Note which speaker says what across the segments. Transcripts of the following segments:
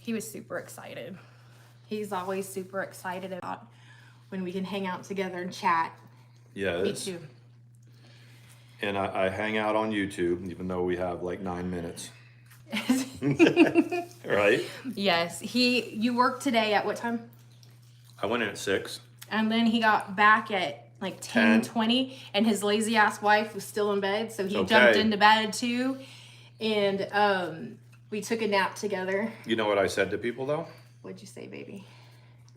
Speaker 1: He was super excited. He's always super excited about when we can hang out together and chat.
Speaker 2: Yeah,
Speaker 1: Me too.
Speaker 2: And I hang out on YouTube, even though we have like 9 minutes. Right?
Speaker 1: Yes. You worked today at what time?
Speaker 2: I went in at 6.
Speaker 1: And then he got back at like 10:20, and his lazy ass wife was still in bed, so he jumped into bed too. And we took a nap together.
Speaker 2: You know what I said to people though?
Speaker 1: What'd you say, baby?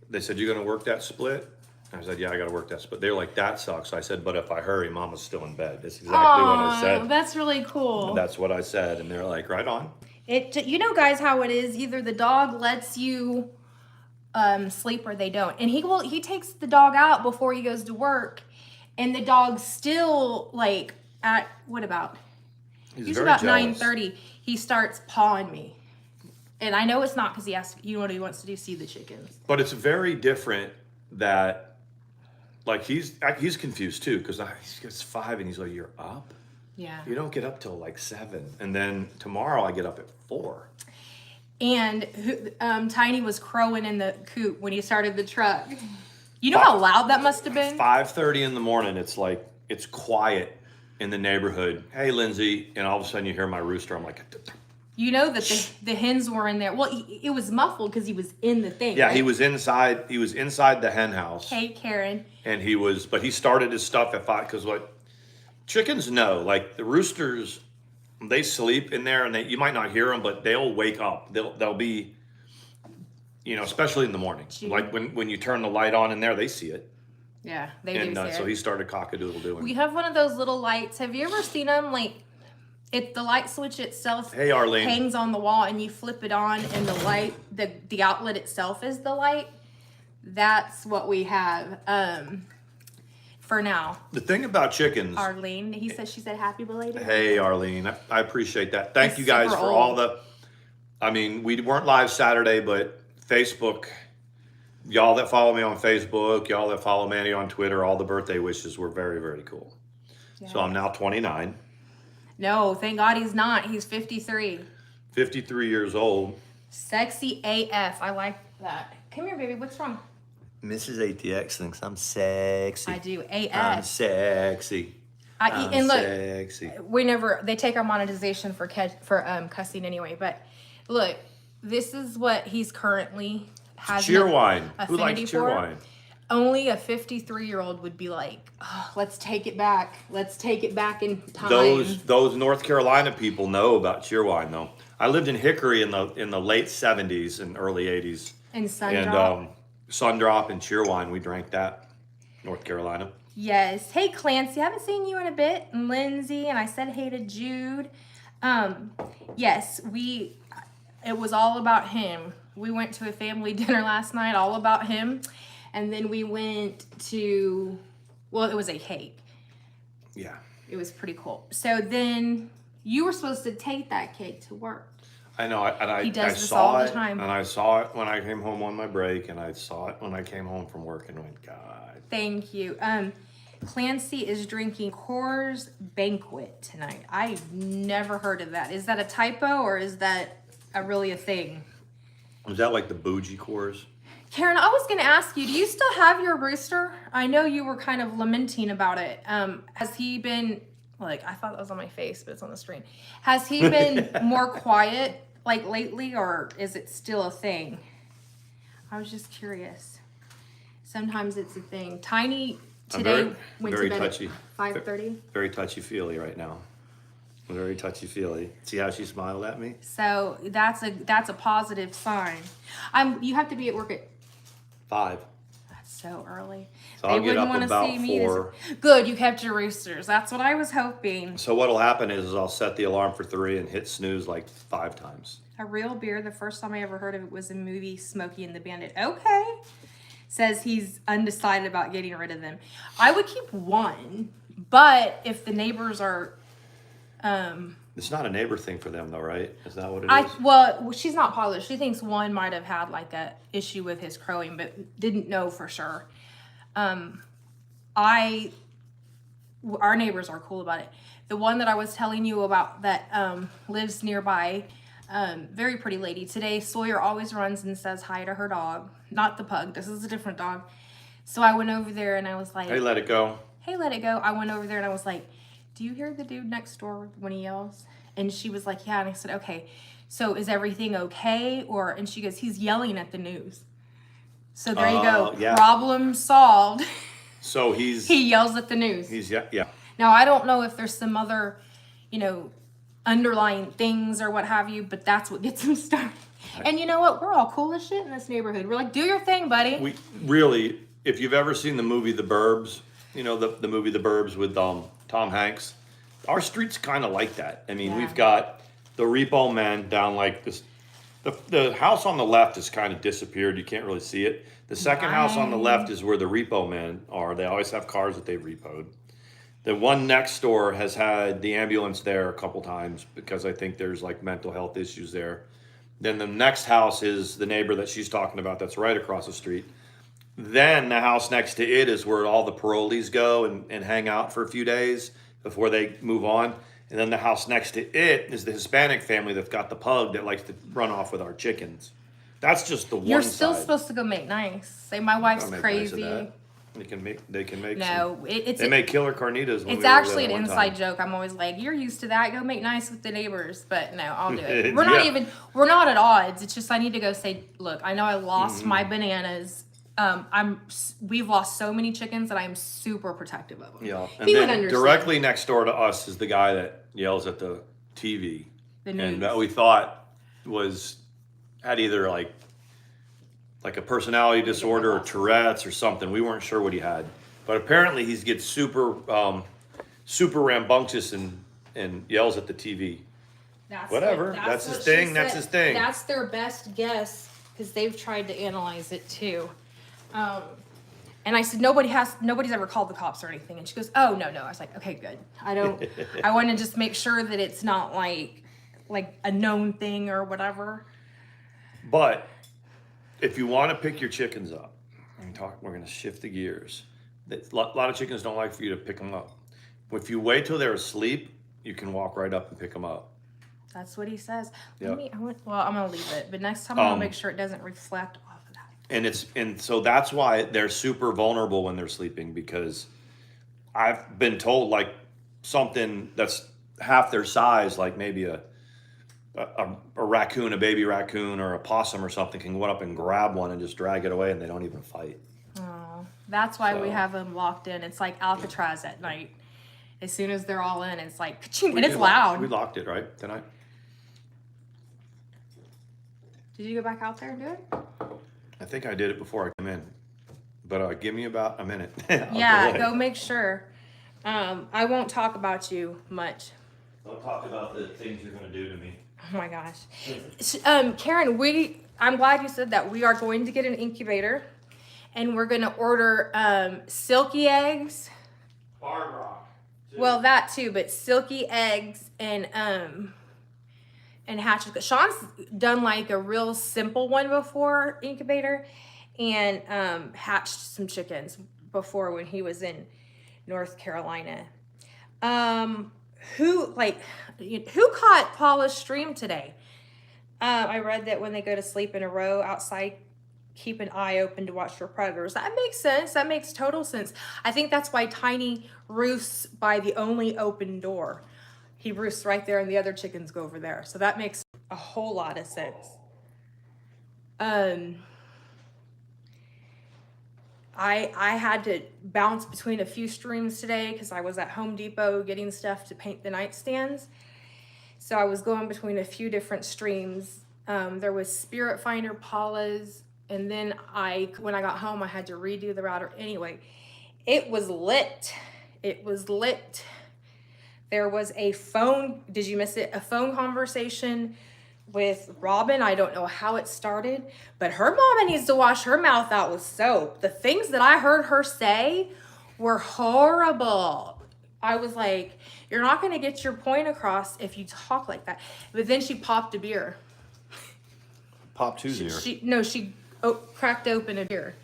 Speaker 2: They said, "You gonna work that split?" I said, "Yeah, I gotta work that split." They were like, "That sucks." I said, "But if I hurry, Mama's still in bed." That's exactly what I said.
Speaker 1: That's really cool.
Speaker 2: That's what I said, and they're like, "Right on."
Speaker 1: You know, guys, how it is. Either the dog lets you sleep or they don't. And he takes the dog out before he goes to work, and the dog's still like at what about? He's about 9:30. He starts pawing me, and I know it's not because he asks. You know what he wants to do? See the chickens.
Speaker 2: But it's very different that, like, he's confused too because he's 5 and he's like, "You're up?
Speaker 1: Yeah.
Speaker 2: You don't get up till like 7, and then tomorrow I get up at 4."
Speaker 1: And Tiny was crowing in the coop when he started the truck. You know how loud that must have been?
Speaker 2: 5:30 in the morning. It's like it's quiet in the neighborhood. "Hey, Lindsay," and all of a sudden you hear my rooster. I'm like,
Speaker 1: you know that the hens were in there. Well, it was muffled because he was in the thing.
Speaker 2: yeah,
Speaker 1: right?
Speaker 2: he was inside. He was inside the hen house.
Speaker 1: Hey, Karen.
Speaker 2: And but he started his stuff at 5 because what chickens know, like the roosters, they sleep in there, and you might not hear them, but they'll wake up. They'll be, especially in the morning. Like when you turn the light on in there, they see it.
Speaker 1: Yeah, they do see it.
Speaker 2: So he started cock-a-doodle-doing.
Speaker 1: We have one of those little lights. Have you ever seen them? Like, the light switch itself hangs on the wall, and you flip it on, and the light, the outlet itself is the light. That's what we have for now.
Speaker 2: The thing about chickens,
Speaker 1: Arlene, she said happy belated.
Speaker 2: Hey, Arlene, I appreciate that. Thank you guys for all we weren't live Saturday, but Facebook, y'all that follow me on Facebook, y'all that follow Mandi on Twitter, all the birthday wishes were very, very cool. Yeah. So I'm now 29.
Speaker 1: No, thank God he's not. He's 53.
Speaker 2: 53 years old.
Speaker 1: Sexy AF. I like that. Come here, baby. What's wrong?
Speaker 2: Mrs. ATX thinks I'm sexy.
Speaker 1: I do. AF.
Speaker 2: I'm sexy.
Speaker 1: And look,
Speaker 2: sexy.
Speaker 1: They take our monetization for cussing anyway. But look, this is what he's currly has.
Speaker 2: Cheerwine. Who likes cheerwine?
Speaker 1: Only a 53-year-old would be like, oh, let's take it back. Let's take it back in time.
Speaker 2: Those North Carolina people know about cheerwine, though. I lived in Hickory in the late 70s and early 80s.
Speaker 1: And Sundrop.
Speaker 2: And Sundrop and cheerwine, we drank that. North Carolina.
Speaker 1: Yes. Hey, Clancy, I haven't seen you in a bit. And Lindsay, and I said hey to Jude. Yes, it was all about him. We went to a family dinner last night, all about him. And then we went to, it was a cake.
Speaker 2: Yeah.
Speaker 1: It was pretty cool. So then you were supposed to take that cake to work.
Speaker 2: I know, and
Speaker 1: he does this all the time.
Speaker 2: And I saw it when I came home on my break, and I saw it when I came home from work, and went, God.
Speaker 1: Thank you. Clancy is drinking Coors Banquet tonight. I've never heard of that. Is that a typo, or is that really a thing?
Speaker 2: Is that like the bougie Coors?
Speaker 1: Karen, I was going to ask you, do you still have your rooster? I know you were kind of lamenting about it. Has he been, I thought that was on my face, but it's on the screen. Has he been more quiet, lately, or is it still a thing? I was just curious. Sometimes it's a thing. Tiny today went to bed at 5:30. Very
Speaker 2: touchy-feely right now. Very touchy-feely. See how she smiled at me?
Speaker 1: So that's a positive sign. You have to be at work at
Speaker 2: 5.
Speaker 1: That's so early.
Speaker 2: So I'll get up about 4.
Speaker 1: Good, you kept your roosters. That's what I was hoping.
Speaker 2: So what'll happen is I'll set the alarm for 3 and hit snooze 5 times.
Speaker 1: A real beer. The first time I ever heard of it was in the movie Smokey and the Bandit. Okay. Says he's undecided about getting rid of them. I would keep one, but if the neighbors are...
Speaker 2: It's not a neighbor thing for them, though, right? Is that what it is?
Speaker 1: Well, she's not positive. She thinks one might have had a issue with his crowing, but didn't know for sure. Our neighbors are cool about it. The one that I was telling you about that lives nearby, Very pretty lady. Today, Sawyer always runs and says hi to her dog. Not the pug. This is a different dog. So I went over there and I was like,
Speaker 2: Hey, let it go.
Speaker 1: Hey, let it go. I went over there and I was like, do you hear the dude next door when he yells? And she was like, yeah. And I said, okay, so is everything okay? And she goes, he's yelling at the news. So there you go.
Speaker 2: Yeah.
Speaker 1: Problem solved.
Speaker 2: So
Speaker 1: he yells at the news.
Speaker 2: Yeah.
Speaker 1: Now, I don't know if there's some other, underlying things or what have you, but that's what gets him started. And you know what? We're all cool as shit in this neighborhood. We're like, do your thing, buddy.
Speaker 2: We really, if you've ever seen the movie The Burbs, the movie The Burbs with Tom Hanks, our street's kind of like that. I mean, we've got the repo men down like this. The house on the left has kind of disappeared. You can't really see it. The second house on the left is where the repo men are. They always have cars that they've repoed. The one next door has had the ambulance there a couple times because I think there's like mental health issues there. Then the next house is the neighbor that she's talking about that's right across the street. Then the house next to it is where all the parolees go and hang out for a few days before they move on. And then the house next to it is the Hispanic family that's got the pug that likes to run off with our chickens. That's just the one
Speaker 1: You're still
Speaker 2: side.
Speaker 1: supposed to go make nice. Say my wife's
Speaker 2: Make nice of
Speaker 1: crazy.
Speaker 2: that. They can make
Speaker 1: No,
Speaker 2: they make killer carnitas. When
Speaker 1: it's
Speaker 2: we
Speaker 1: actually
Speaker 2: were there
Speaker 1: an
Speaker 2: one
Speaker 1: inside
Speaker 2: time.
Speaker 1: joke. I'm always like, you're used to that. Go make nice with the neighbors. But no, I'll do it. We're not at odds. It's just I need to go say, look, I know I lost my bananas. We've lost so many chickens that I'm super protective of them.
Speaker 2: Yeah, and
Speaker 1: He would
Speaker 2: then
Speaker 1: understand.
Speaker 2: directly next door to us is the guy that yells at the TV, and
Speaker 1: news.
Speaker 2: that we thought had either like a personality disorder or Tourette's or something. We weren't sure what he had, but apparently he gets super rambunctious and yells at the TV. That's his thing. That's his thing.
Speaker 1: That's their best guess because they've tried to analyze it too. And I said, nobody's ever called the cops or anything. And she goes, oh, no. I was like, okay, good. I want to just make sure that it's not like a known thing or whatever.
Speaker 2: But if you want to pick your chickens up, we're going to shift the gears. A lot of chickens don't like for you to pick them up. If you wait till they're asleep, you can walk right up and pick them up.
Speaker 1: That's what he says.
Speaker 2: Yep.
Speaker 1: I'm going to leave it. But next time I'm going to make sure it doesn't reflect off of that.
Speaker 2: And so that's why they're super vulnerable when they're sleeping, because I've been told like something that's half their size, like maybe a raccoon, a baby raccoon or a possum or something can go up and grab one and just drag it away and they don't even fight.
Speaker 1: Oh, that's why we have them locked in. It's like Alcatraz at night. As soon as they're all in, it's like, and it's loud.
Speaker 2: We locked it, right, tonight?
Speaker 1: Did you go back out there and do it?
Speaker 2: I think I did it before I came in, but give me about a minute.
Speaker 1: Yeah, go make sure. I won't talk about you much.
Speaker 2: Don't talk about the things you're going to do to me.
Speaker 1: Oh my gosh. Karen, I'm glad you said that. We are going to get an incubator and we're going to order silky eggs.
Speaker 2: Barn rock.
Speaker 1: Well, that too, but silky eggs and hatches. Sean's done like a real simple one before incubator and hatched some chickens before when he was in North Carolina. Who caught Paula's stream today? I read that when they go to sleep in a row outside, keep an eye open to watch for predators. That makes sense. That makes total sense. I think that's why Tiny roosts by the only open door. He roosts right there and the other chickens go over there. So that makes a whole lot of sense. I had to bounce between a few streams today because I was at Home Depot getting stuff to paint the nightstands. So I was going between a few different streams. There was Spirit Finder, Paula's, and then when I got home, I had to redo the router. Anyway, it was lit. It was lit. There was a phone, did you miss it? A phone conversation with Robin. I don't know how it started, but her mama needs to wash her mouth out with soap. The things that I heard her say were horrible. I was like, you're not going to get your point across if you talk like that. But then she popped a beer.
Speaker 2: Popped whose ear?
Speaker 1: She cracked open a beer.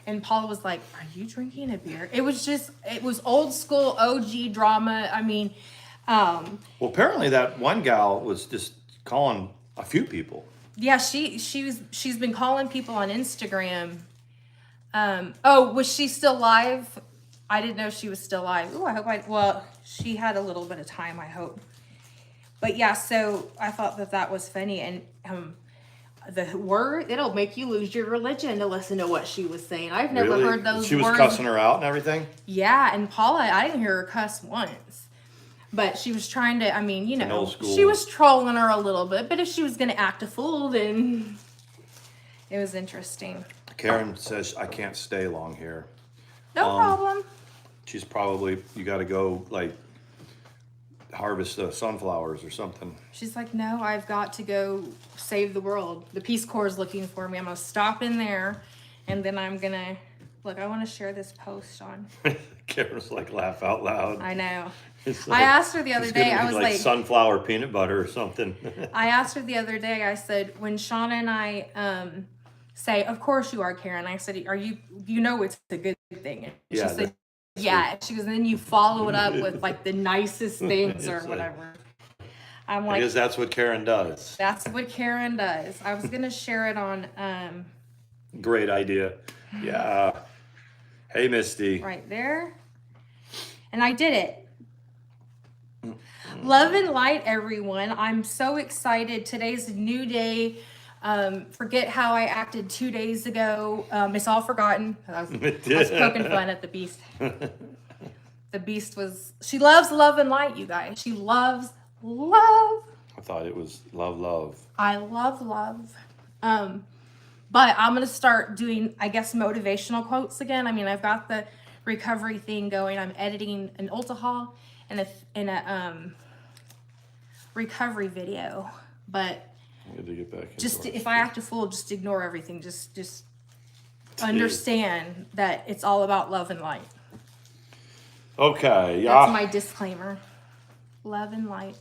Speaker 1: And Paula was like, are you drinking a beer? It was old school OG drama. I mean,
Speaker 2: well, apparently that one gal was just calling A few people.
Speaker 1: Yeah, she's been calling people on Instagram. Oh, was she still live? I didn't know she was still live. Oh, well, she had a little bit of time, I hope. But yeah, so I thought that was funny. And the word, it'll make you lose your religion to listen to what she was saying. I've never
Speaker 2: Really?
Speaker 1: heard those words.
Speaker 2: She was cussing her out and everything?
Speaker 1: Yeah, and Paula, I didn't hear her cuss once. But she was trying to, I mean, you know,
Speaker 2: old school.
Speaker 1: she was trolling her a little bit. But if she was going to act a fool, then it was interesting.
Speaker 2: Karen says, I can't stay long here.
Speaker 1: No problem.
Speaker 2: She's probably, you got to go, like, harvest the sunflowers or something.
Speaker 1: She's like, no, I've got to go save the world. The Peace Corps is looking for me. I'm going to stop in there, and then I'm going to, look, I want to share this post on.
Speaker 2: Karen's like, laugh out loud.
Speaker 1: I know.
Speaker 2: Like,
Speaker 1: I asked her the other day, I was like
Speaker 2: sunflower peanut butter or something.
Speaker 1: I asked her the other day, I said, when Shauna and I say, of course you are, Karen. I said, are you know it's a good thing. And she said, yeah. She goes, and then you follow it up with like the nicest things or whatever. I'm like,
Speaker 2: because that's what Karen does.
Speaker 1: That's what Karen does. I was gonna share it on
Speaker 2: Great idea. Yeah. Hey, Misty.
Speaker 1: Right there. And I did it. Love and light, everyone. I'm so excited. Today's a new day. Forget how I acted 2 days ago. It's all forgotten. I was poking fun at the beast. The beast she loves love and light, you guys. She loves love.
Speaker 2: I thought it was love.
Speaker 1: I love love. But I'm going to start doing, I guess, motivational quotes again. I mean, I've got the recovery thing going. I'm editing an Ulta haul and a recovery video. But
Speaker 2: I had to get back
Speaker 1: just if I act a fool, just ignore everything. Just understand that it's all about love and light.
Speaker 2: Okay, yeah.
Speaker 1: That's my disclaimer. Love and light.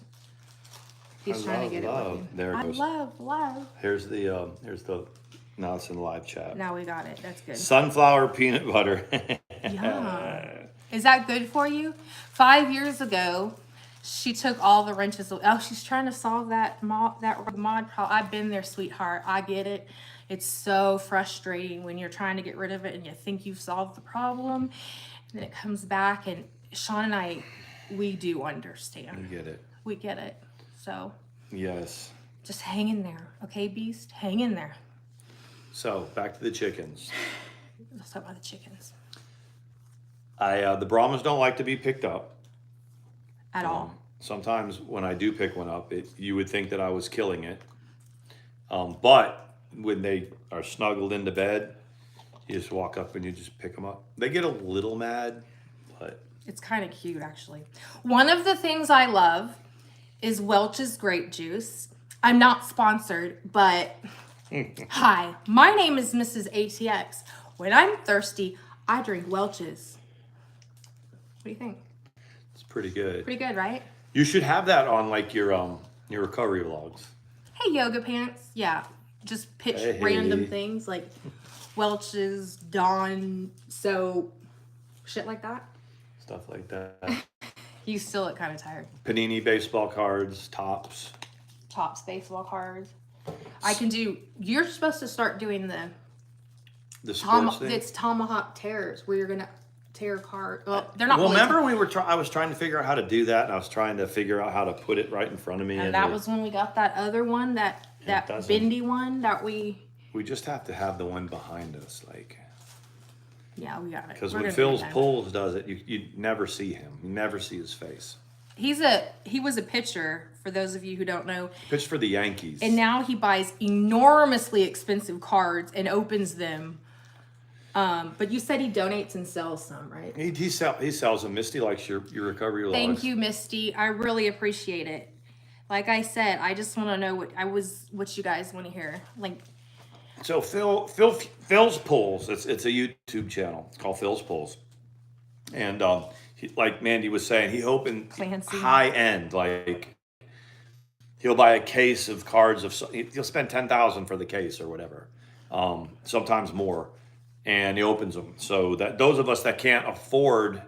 Speaker 1: He's trying to get it with you.
Speaker 2: There it goes.
Speaker 1: I love.
Speaker 2: Here's the now it's in live chat.
Speaker 1: Now we got it. That's good.
Speaker 2: Sunflower peanut butter.
Speaker 1: Yeah. Is that good for you? 5 years ago, she took all the wrenches. Oh, she's trying to solve that mod problem. I've been there, sweetheart. I get it. It's so frustrating when you're trying to get rid of it and you think you've solved the problem. And then it comes back, and Sean and I, we do understand.
Speaker 2: We get it.
Speaker 1: We get it. So.
Speaker 2: Yes.
Speaker 1: Just hang in there. Okay, Beast? Hang in there.
Speaker 2: So, back to the chickens.
Speaker 1: Let's talk about the chickens.
Speaker 2: The Brahmas don't like to be picked up.
Speaker 1: At all.
Speaker 2: Sometimes when I do pick one up, you would think that I was killing it. But when they are snuggled into bed, you just walk up and you just pick them up. They get a little mad, but...
Speaker 1: It's kind of cute, actually. One of the things I love is Welch's grape juice. I'm not sponsored, but... Hi, my name is Mrs. ATX. When I'm thirsty, I drink Welch's. What do you think?
Speaker 2: It's pretty good.
Speaker 1: Pretty good, right?
Speaker 2: You should have that on like your recovery vlogs.
Speaker 1: Hey, yoga pants. Yeah, just pitch random things like Welch's, Dawn soap, shit like that.
Speaker 2: Stuff like that.
Speaker 1: You still look kind of tired.
Speaker 2: Panini baseball cards, Topps.
Speaker 1: Topps baseball cards. I can do. You're supposed to start doing
Speaker 2: the sports thing.
Speaker 1: It's Tomahawk tears where you're gonna tear card. Well, they're not.
Speaker 2: Well, remember I was trying to figure out how to do that, and I was trying to figure out how to put it right in front of me.
Speaker 1: And that was when we got that other one, that bendy one that we.
Speaker 2: We just have to have the one behind us, like.
Speaker 1: Yeah, we got it.
Speaker 2: Because when Phil's Pulls does it, you never see him. You never see his face. He
Speaker 1: was a pitcher, for those of you who don't know.
Speaker 2: Pitched for the Yankees.
Speaker 1: And now he buys enormously expensive cards and opens them. But you said he donates and sells some, right?
Speaker 2: He sells them. Misty likes your recovery logs.
Speaker 1: Thank you, Misty. I really appreciate it. Like I said, I just want to know what you guys want to hear. Like.
Speaker 2: So Phil's Pulls. It's a YouTube channel called Phil's Pulls, and like Mandi was saying, he opened high end. Like he'll buy a case of cards he'll spend $10,000 for the case or whatever, sometimes more, and he opens them. So that those of us that can't afford,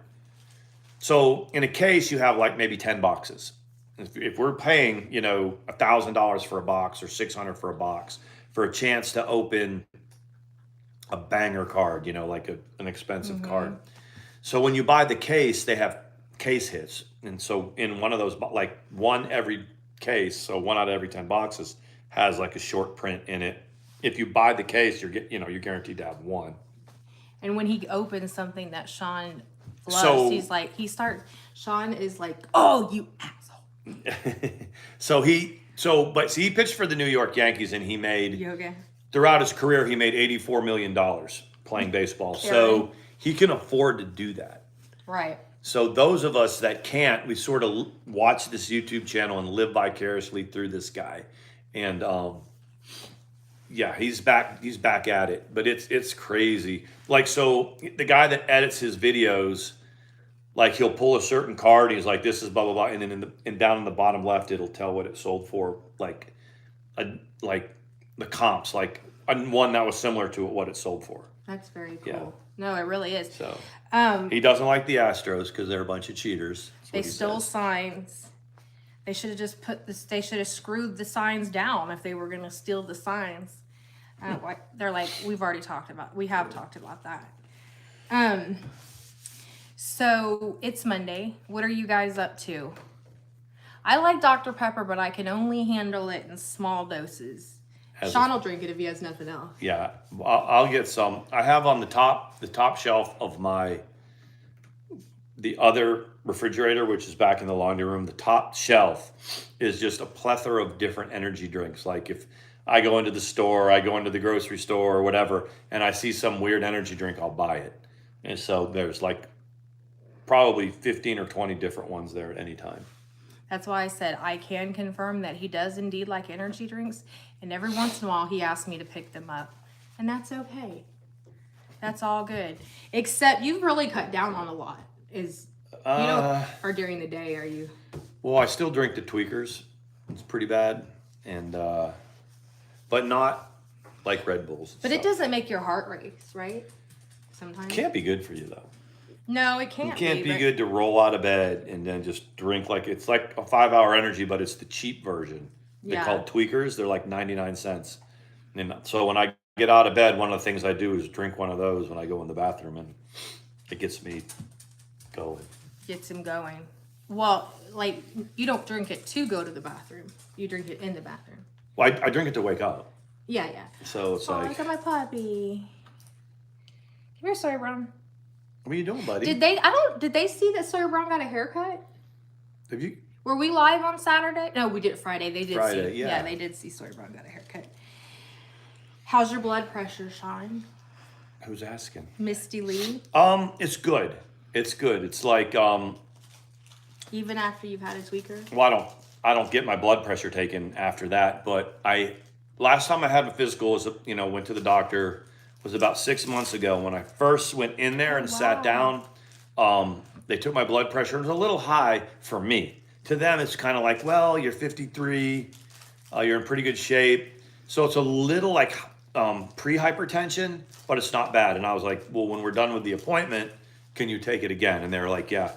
Speaker 2: so in a case you have like maybe 10 boxes, if we're paying, you know, $1,000 for a box or 600 for a box for a chance to open a banger card, you know, like an expensive card. So when you buy the case, they have case hits. And so in one of those, like one every case, so one out of every 10 boxes has like a short print in it. If you buy the case, you're guaranteed to have one.
Speaker 1: And when he opens something that Sean loves,
Speaker 2: So-
Speaker 1: he's like, Sean is like, oh, you asshole.
Speaker 2: But he pitched for the New York Yankees and he made,
Speaker 1: Yoga.
Speaker 2: throughout his career, he made $84 million playing baseball. So he can afford to do that.
Speaker 1: Right.
Speaker 2: So those of us that can't, we sort of watch this YouTube channel and live vicariously through this guy. And yeah, he's back at it. But it's crazy. Like, so the guy that edits his videos, like he'll pull a certain card and he's like, this is blah blah blah, and then down in the bottom left it'll tell what it sold for, like the comps, like one that was similar to what it sold for.
Speaker 1: That's very cool.
Speaker 2: Yeah.
Speaker 1: No, it really is.
Speaker 2: So he doesn't like the Astros because they're a bunch of cheaters.
Speaker 1: They stole signs. They should have just they should have screwed the signs down if they were going to steal the signs. They're like, we have talked about that. So it's Monday. What are you guys up to? I like Dr. Pepper, but I can only handle it in small doses. Sean will drink it if he has nothing else.
Speaker 2: Yeah, I'll get some. I have on the top shelf of the other refrigerator, which is back in the laundry room. The top shelf is just a plethora of different energy drinks. Like if I go into the store, I go into the grocery store or whatever, and I see some weird energy drink, I'll buy it. And so there's like probably 15 or 20 different ones there at any time.
Speaker 1: That's why I said I can confirm that he does indeed like energy drinks, and every once in a while he asks me to pick them up, and that's okay. That's all good. Except you've really cut down on a lot. Or during the day, are you?
Speaker 2: Well, I still drink the Tweakers. It's pretty bad, and but not like Red Bulls.
Speaker 1: But it doesn't make your heart race, right? Sometimes.
Speaker 2: Can't be good for you though.
Speaker 1: No, it can't.
Speaker 2: It can't be good to roll out of bed and then just drink it's like a 5-hour energy, but it's the cheap version. They're called Tweakers. They're like 99 cents. And so when I get out of bed, one of the things I do is drink one of those when I go in the bathroom, and it gets me going.
Speaker 1: Gets him going. Well, like, you don't drink it to go to the bathroom. You drink it in the bathroom.
Speaker 2: Well, I drink it to wake up.
Speaker 1: Yeah.
Speaker 2: So it's like...
Speaker 1: look at my puppy. Come here, Sawyer Brown.
Speaker 2: What are you doing, buddy?
Speaker 1: Did they see that Sawyer Brown got a haircut?
Speaker 2: Have you?
Speaker 1: Were we live on Saturday? No, we did it Friday. They did
Speaker 2: Friday,
Speaker 1: see.
Speaker 2: yeah.
Speaker 1: They did see Sawyer Brown got a haircut. How's your blood pressure, Sean?
Speaker 2: Who's asking?
Speaker 1: Misty Lee.
Speaker 2: It's good. It's good. It's like
Speaker 1: even after you've had a tweaker?
Speaker 2: Well, I don't get my blood pressure taken after that, but last time I had a physical was went to the doctor was about 6 months ago. When I first went in there and sat down, they took my blood pressure. It was a little high for me. To them, it's kind of like, well, you're 53, you're in pretty good shape. So it's a little like pre-hypertension, but it's not bad. And I was like, well, when we're done with the appointment, can you take it again? And they were like, yeah.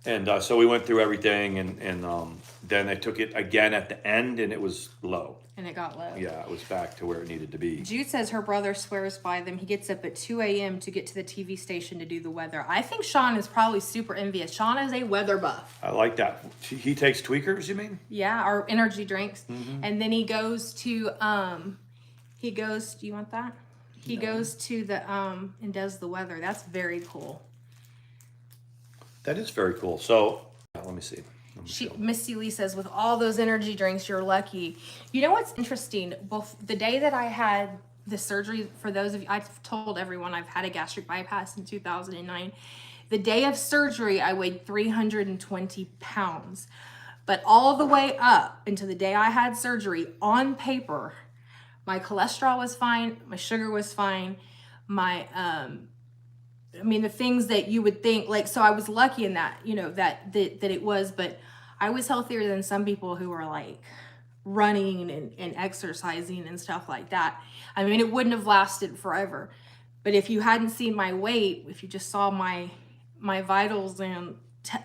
Speaker 2: And so we went through everything, and then they took it again at the end, and it was low.
Speaker 1: And it got low.
Speaker 2: Yeah, it was back to where it needed to be.
Speaker 1: Jude says her brother swears by them. He gets up at 2 a.m. to get to the TV station to do the weather. I think Sean is probably super envious. Sean is a weather buff.
Speaker 2: I like that. He takes tweakers, you mean?
Speaker 1: Yeah, or energy drinks.
Speaker 2: Mm-hmm.
Speaker 1: And then he goes to, do you want that? He goes to the, and does the weather. That's very cool.
Speaker 2: That is very cool. So, let me see.
Speaker 1: Misty Lee says, with all those energy drinks, you're lucky. You know what's interesting? The day that I had the surgery, for those of you, I've told everyone I've had a gastric bypass in 2009. The day of surgery, I weighed 320 pounds. But all the way up until the day I had surgery, on paper, my cholesterol was fine, my sugar was fine, my the things that you would think, like, so I was lucky in that, that it was, but I was healthier than some people who were like running and exercising and stuff like that. I mean, it wouldn't have lasted forever, but if you hadn't seen my weight, if you just saw my vitals and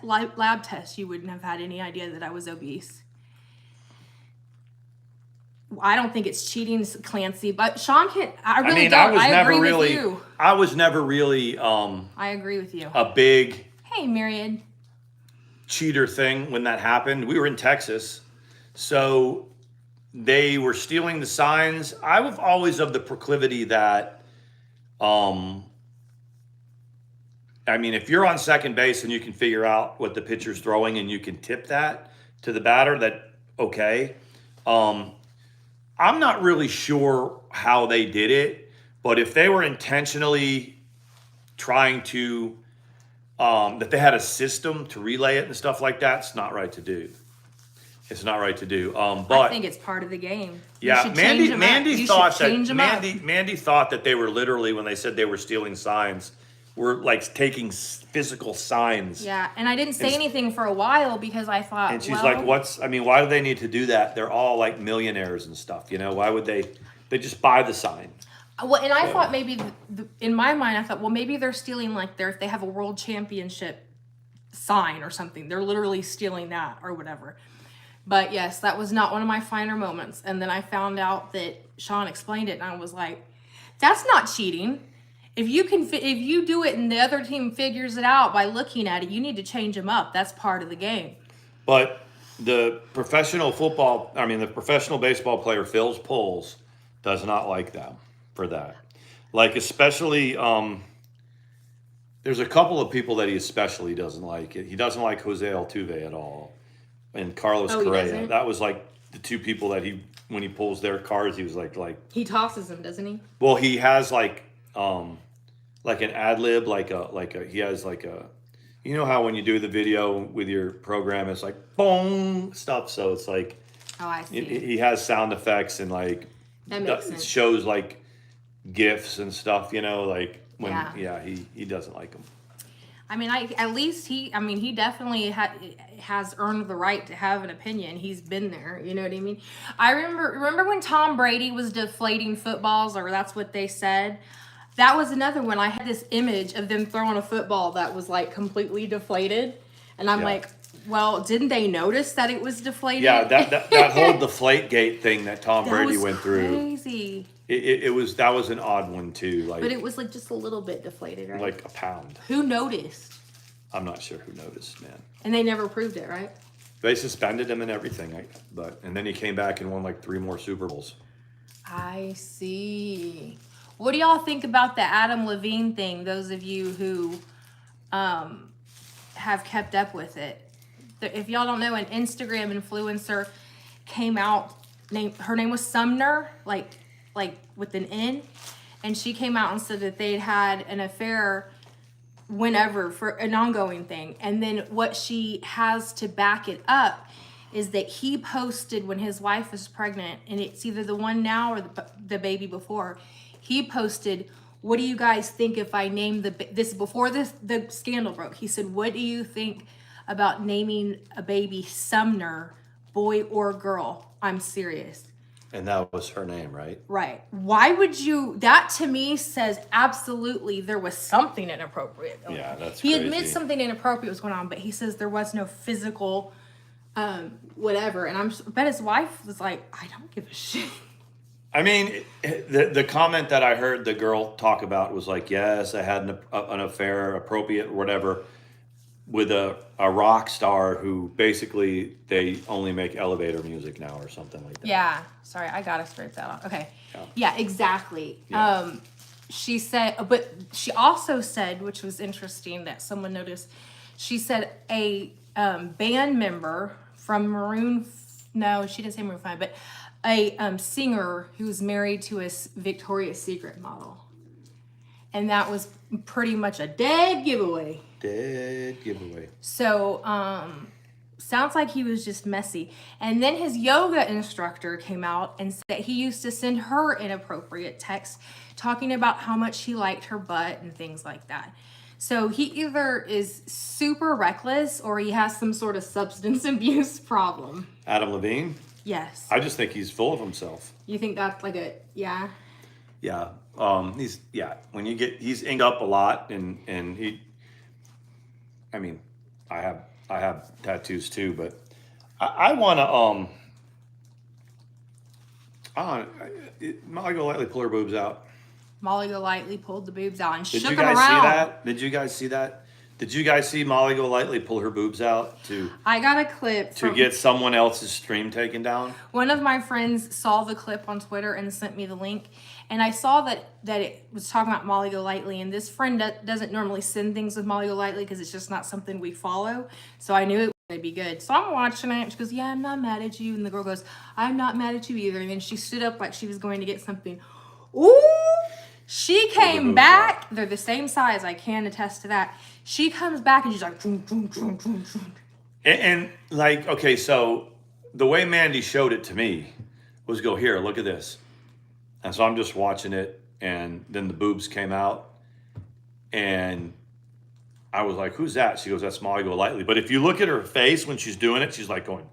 Speaker 1: lab test, you wouldn't have had any idea that I was obese. I don't think it's cheating, Clancy, but Sean can. I really don't. I agree with you.
Speaker 2: I was never really.
Speaker 1: I agree with you.
Speaker 2: A big.
Speaker 1: Hey, Myriad.
Speaker 2: Cheater thing when that happened. We were in Texas, so they were stealing the signs. I was always of the proclivity that, I mean, if you're on second base and you can figure out what the pitcher's throwing and you can tip that to the batter, that okay. I'm not really sure how they did it, but if they were intentionally trying to, that they had a system to relay it and stuff like that, it's not right to do. It's not right to do. But
Speaker 1: I think it's part of the game.
Speaker 2: Yeah, Mandy thought that they were literally, when they said they were stealing signs, were like taking physical signs.
Speaker 1: Yeah, and I didn't say anything for a while because I thought,
Speaker 2: and she's like, why do they need to do that? They're all like millionaires and stuff, you know? Why would they just buy the sign?
Speaker 1: Well, and I thought maybe, in my mind, I thought, well, maybe they're stealing like if they have a world championship sign or something. They're literally stealing that or whatever. But yes, that was not one of my finer moments. And then I found out that Sean explained it, and I was like, that's not cheating. If you do it and the other team figures it out by looking at it, you need to change them up. That's part of the game.
Speaker 2: But the professional baseball player Phil Pulls does not like them for that. Like, especially, there's a couple of people that he especially doesn't like. He doesn't like Jose Altuve at all, and Carlos Correa. That was like the two people that when he pulls their cards, he was like
Speaker 1: he tosses them, doesn't he?
Speaker 2: Well, he has like an ad lib, he has like a, you know how when you do the video with your program, it's like boom stuff. So it's like,
Speaker 1: oh, I see.
Speaker 2: He has sound effects and like
Speaker 1: that makes sense.
Speaker 2: Shows like GIFs and stuff, you know, like when he doesn't like them.
Speaker 1: I mean, he definitely has earned the right to have an opinion. He's been there, you know what I mean? I remember when Tom Brady was deflating footballs, or that's what they said. That was another one. I had this image of them throwing a football that was like completely deflated, and I'm like, well, didn't they notice that it was deflated?
Speaker 2: Yeah, that whole deflate gate thing that Tom Brady went through.
Speaker 1: Crazy.
Speaker 2: That was an odd one too. Like,
Speaker 1: but it was like just a little bit deflated, right?
Speaker 2: Like a pound.
Speaker 1: Who noticed?
Speaker 2: I'm not sure who noticed, man.
Speaker 1: And they never proved it, right?
Speaker 2: They suspended him and everything, and then he came back and won like 3 more Super Bowls.
Speaker 1: I see. What do y'all think about the Adam Levine thing? Those of you who have kept up with it. If y'all don't know, an Instagram influencer came out. Her name was Sumner, like with an N, and she came out and said that they'd had an affair whenever for an ongoing thing. And then what she has to back it up is that he posted when his wife was pregnant, and it's either the one now or the baby before. He posted, what do you guys think if I name this before the scandal broke? He said, what do you think about naming a baby Sumner, boy or girl? I'm serious.
Speaker 2: And that was her name, right?
Speaker 1: Right. Why would you? That to me says absolutely there was something inappropriate going on.
Speaker 2: Yeah, that's
Speaker 1: He
Speaker 2: crazy.
Speaker 1: admits something inappropriate was going on, but he says there was no physical whatever. And I bet his wife was like, I don't give a shit.
Speaker 2: I mean, the comment that I heard the girl talk about was like, yes, I had an affair, appropriate, whatever, with a rock star who basically they only make elevator music now or something like that.
Speaker 1: Yeah. Sorry, I gotta scrape that off. Okay. Yeah, exactly.
Speaker 2: Yeah.
Speaker 1: She said, but she also said, which was interesting that someone noticed, she said a band member from no, she didn't say Maroon 5, but a singer who was married to a Victoria's Secret model. And that was pretty much a dead giveaway.
Speaker 2: Dead giveaway.
Speaker 1: So, sounds like he was just messy. And then his yoga instructor came out and said he used to send her inappropriate texts talking about how much he liked her butt and things like that. So he either is super reckless or he has some sort of substance abuse problem.
Speaker 2: Adam Levine?
Speaker 1: Yes.
Speaker 2: I just think he's full of himself.
Speaker 1: You think that's like yeah?
Speaker 2: Yeah. He's inked up a lot and he, I mean, I have tattoos too, but I want to Molly Golightly pull her boobs out.
Speaker 1: Molly Golightly pulled the boobs out and
Speaker 2: Did
Speaker 1: shook
Speaker 2: you
Speaker 1: them
Speaker 2: guys
Speaker 1: around.
Speaker 2: see that? Did you guys see that? Did you guys see Molly Golightly pull her boobs out to
Speaker 1: I got a clip
Speaker 2: to get someone else's stream taken down?
Speaker 1: One of my friends saw the clip on Twitter and sent me the link, and I saw that it was talking about Molly Golightly, and this friend doesn't normally send things with Molly Golightly because it's just not something we follow, so I knew it was going to be good. So I'm watching it, she goes, yeah, I'm not mad at you, and the girl goes, I'm not mad at you either, and then she stood up like she was going to get something. Ooh! She came back. They're the same size. I can attest to that. She comes back and she's like, vroom, vroom, vroom, vroom, vroom.
Speaker 2: And like, okay, so the way Mandi showed it to me was go, here, look at this. And so I'm just watching it, and then the boobs came out, and I was like, who's that? She goes, that's Molly Golightly. But if you look at her face when she's doing it, she's like going.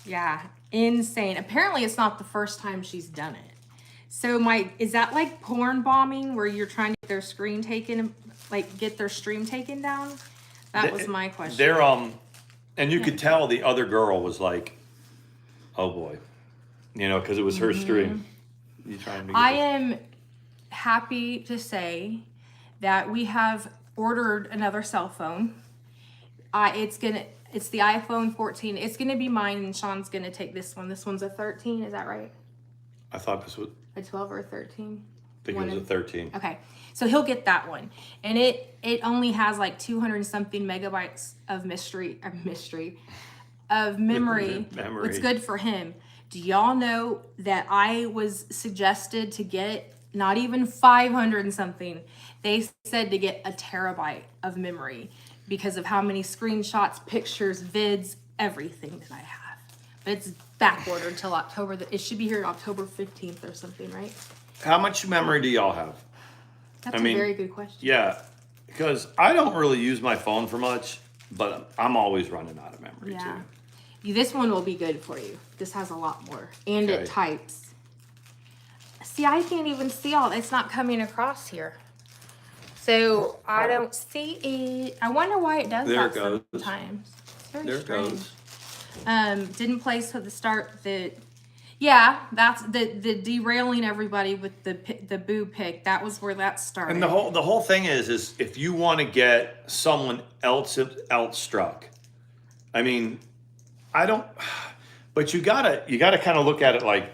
Speaker 1: Yeah, insane. Apparently it's not the first time she's done it. So is that like porn bombing where you're trying to get their screen taken, like get their stream taken down? That was my question.
Speaker 2: They're and you could tell the other girl was like, oh boy, because it was her stream. You trying to?
Speaker 1: I am happy to say that we have ordered another cell phone. It's the iPhone 14. It's gonna be mine, and Sean's gonna take this one. This one's a 13. Is that right?
Speaker 2: I thought this was
Speaker 1: a 12 or a 13.
Speaker 2: I think it was a 13.
Speaker 1: Okay, so he'll get that one, and it only has like 200 and something megabytes of memory. It's good for him. Do y'all know that I was suggested to get not even 500 and something? They said to get a terabyte of memory because of how many screenshots, pictures, vids, everything that I have. But it's back ordered till October. It should be here October 15th or something, right?
Speaker 2: How much memory do y'all have?
Speaker 1: That's a very good question.
Speaker 2: Yeah, because I don't really use my phone for much, but I'm always running out of memory too.
Speaker 1: This one will be good for you. This has a lot more, and it types. See, I can't even see all. It's not coming across here, so I don't see it. I wonder why it does that sometimes. It's very strange. Didn't place at the start that's the derailing everybody with the boob pic. That was where that started.
Speaker 2: And the whole thing is if you want to get someone else struck, I mean, I don't, but you gotta kind of look at it like,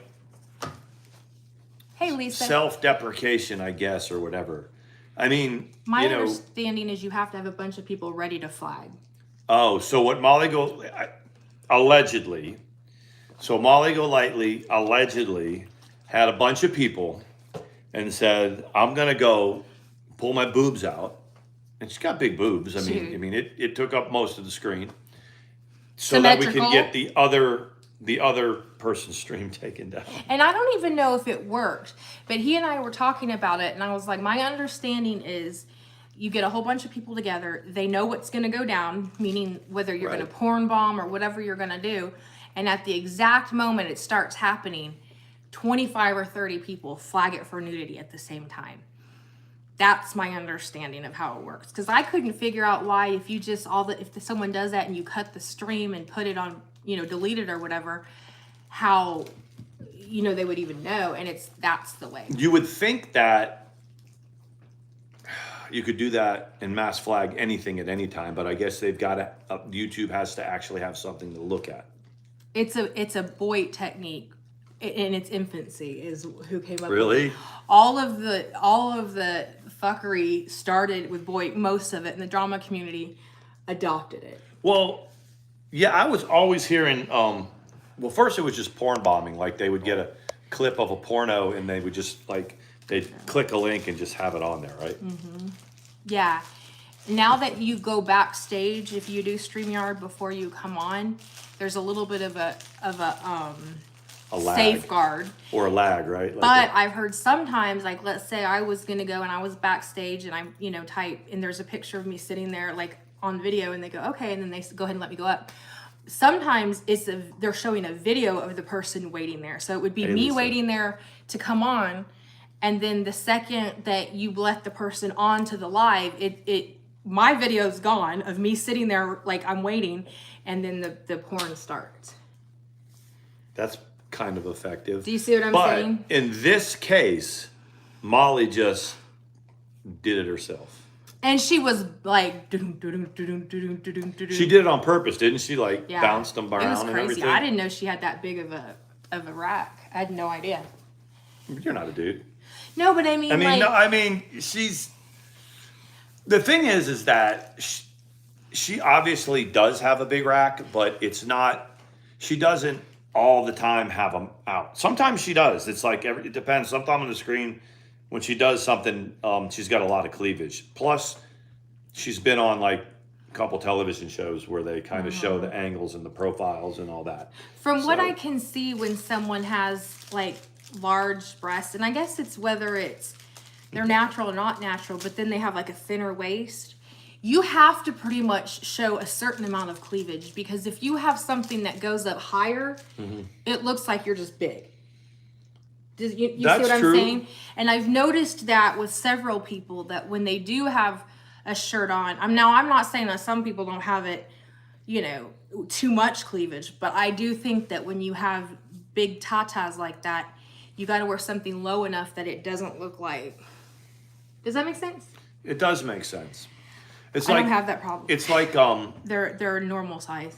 Speaker 1: hey Lisa,
Speaker 2: self-deprecation, I guess, or whatever. I mean,
Speaker 1: my understanding is you have to have a bunch of people ready to flag.
Speaker 2: Oh, so what Molly allegedly allegedly had a bunch of people and said, I'm going to go pull my boobs out. And she's got big boobs. I mean, it took up most of the screen so that we can get the other person's stream taken down.
Speaker 1: And I don't even know if it worked, but he and I were talking about it, and I was like, my understanding is you get a whole bunch of people together. They know what's going to go down, meaning whether you're going to porn bomb or whatever you're going to do. And at the exact moment it starts happening, 25 or 30 people flag it for nudity at the same time. That's my understanding of how it works. Because I couldn't figure out why if you just if someone does that and you cut the stream and put it on, delete it or whatever, how they would even know. And that's the way.
Speaker 2: You would think that you could do that and mass flag anything at any time, but I guess they've got to. YouTube has to actually have something to look at.
Speaker 1: It's a Boyd technique in its infancy is who came up
Speaker 2: with
Speaker 1: it. All of the fuckery started with Boyd. Most of it in the drama community adopted it.
Speaker 2: Well, yeah, I was always hearing. Well, first it was just porn bombing. Like they would get a clip of a porno and they would just they'd click a link and just have it on there, right?
Speaker 1: Mm-hmm. Yeah. Now that you go backstage, if you do StreamYard before you come on, there's a little bit of a lag. Safeguard.
Speaker 2: Or a lag, right?
Speaker 1: But I've heard sometimes, like let's say I was going to go and I was backstage and I, type, and there's a picture of me sitting there like on video and they go, okay, and then they go ahead and let me go up. Sometimes they're showing a video of the person waiting there. So it would be me waiting there to come on. And then the second that you let the person on to the live, it my video's gone of me sitting there like I'm waiting, and then the porn starts.
Speaker 2: That's kind of effective.
Speaker 1: Do you see what I'm saying?
Speaker 2: In this case, Molly just did it herself.
Speaker 1: And she was like,
Speaker 2: She did it on purpose, didn't she? Like bounced them around
Speaker 1: it was crazy.
Speaker 2: and everything.
Speaker 1: I didn't know she had that big of a rack. I had no idea.
Speaker 2: You're not a dude.
Speaker 1: No, but I mean,
Speaker 2: she's. The thing is that she obviously does have a big rack, but it's not. She doesn't all the time have them out. Sometimes she does. It's like it depends. Sometimes on the screen, when she does something, she's got a lot of cleavage. Plus, she's been on like a couple television shows where they kind of show the angles and the profiles and all that.
Speaker 1: From what I can see, when someone has like large breasts, and I guess it's whether they're natural or not natural, but then they have like a thinner waist, you have to pretty much show a certain amount of cleavage, because if you have something that goes up higher, it looks like you're just big. You see what I'm saying? And I've noticed that with several people, that when they do have a shirt on, I'm not saying that some people don't have it, too much cleavage, but I do think that when you have big tatas like that, you got to wear something low enough that it doesn't look like. Does that make sense?
Speaker 2: It does make sense. It's
Speaker 1: I don't have that problem.
Speaker 2: It's like
Speaker 1: they're normal size.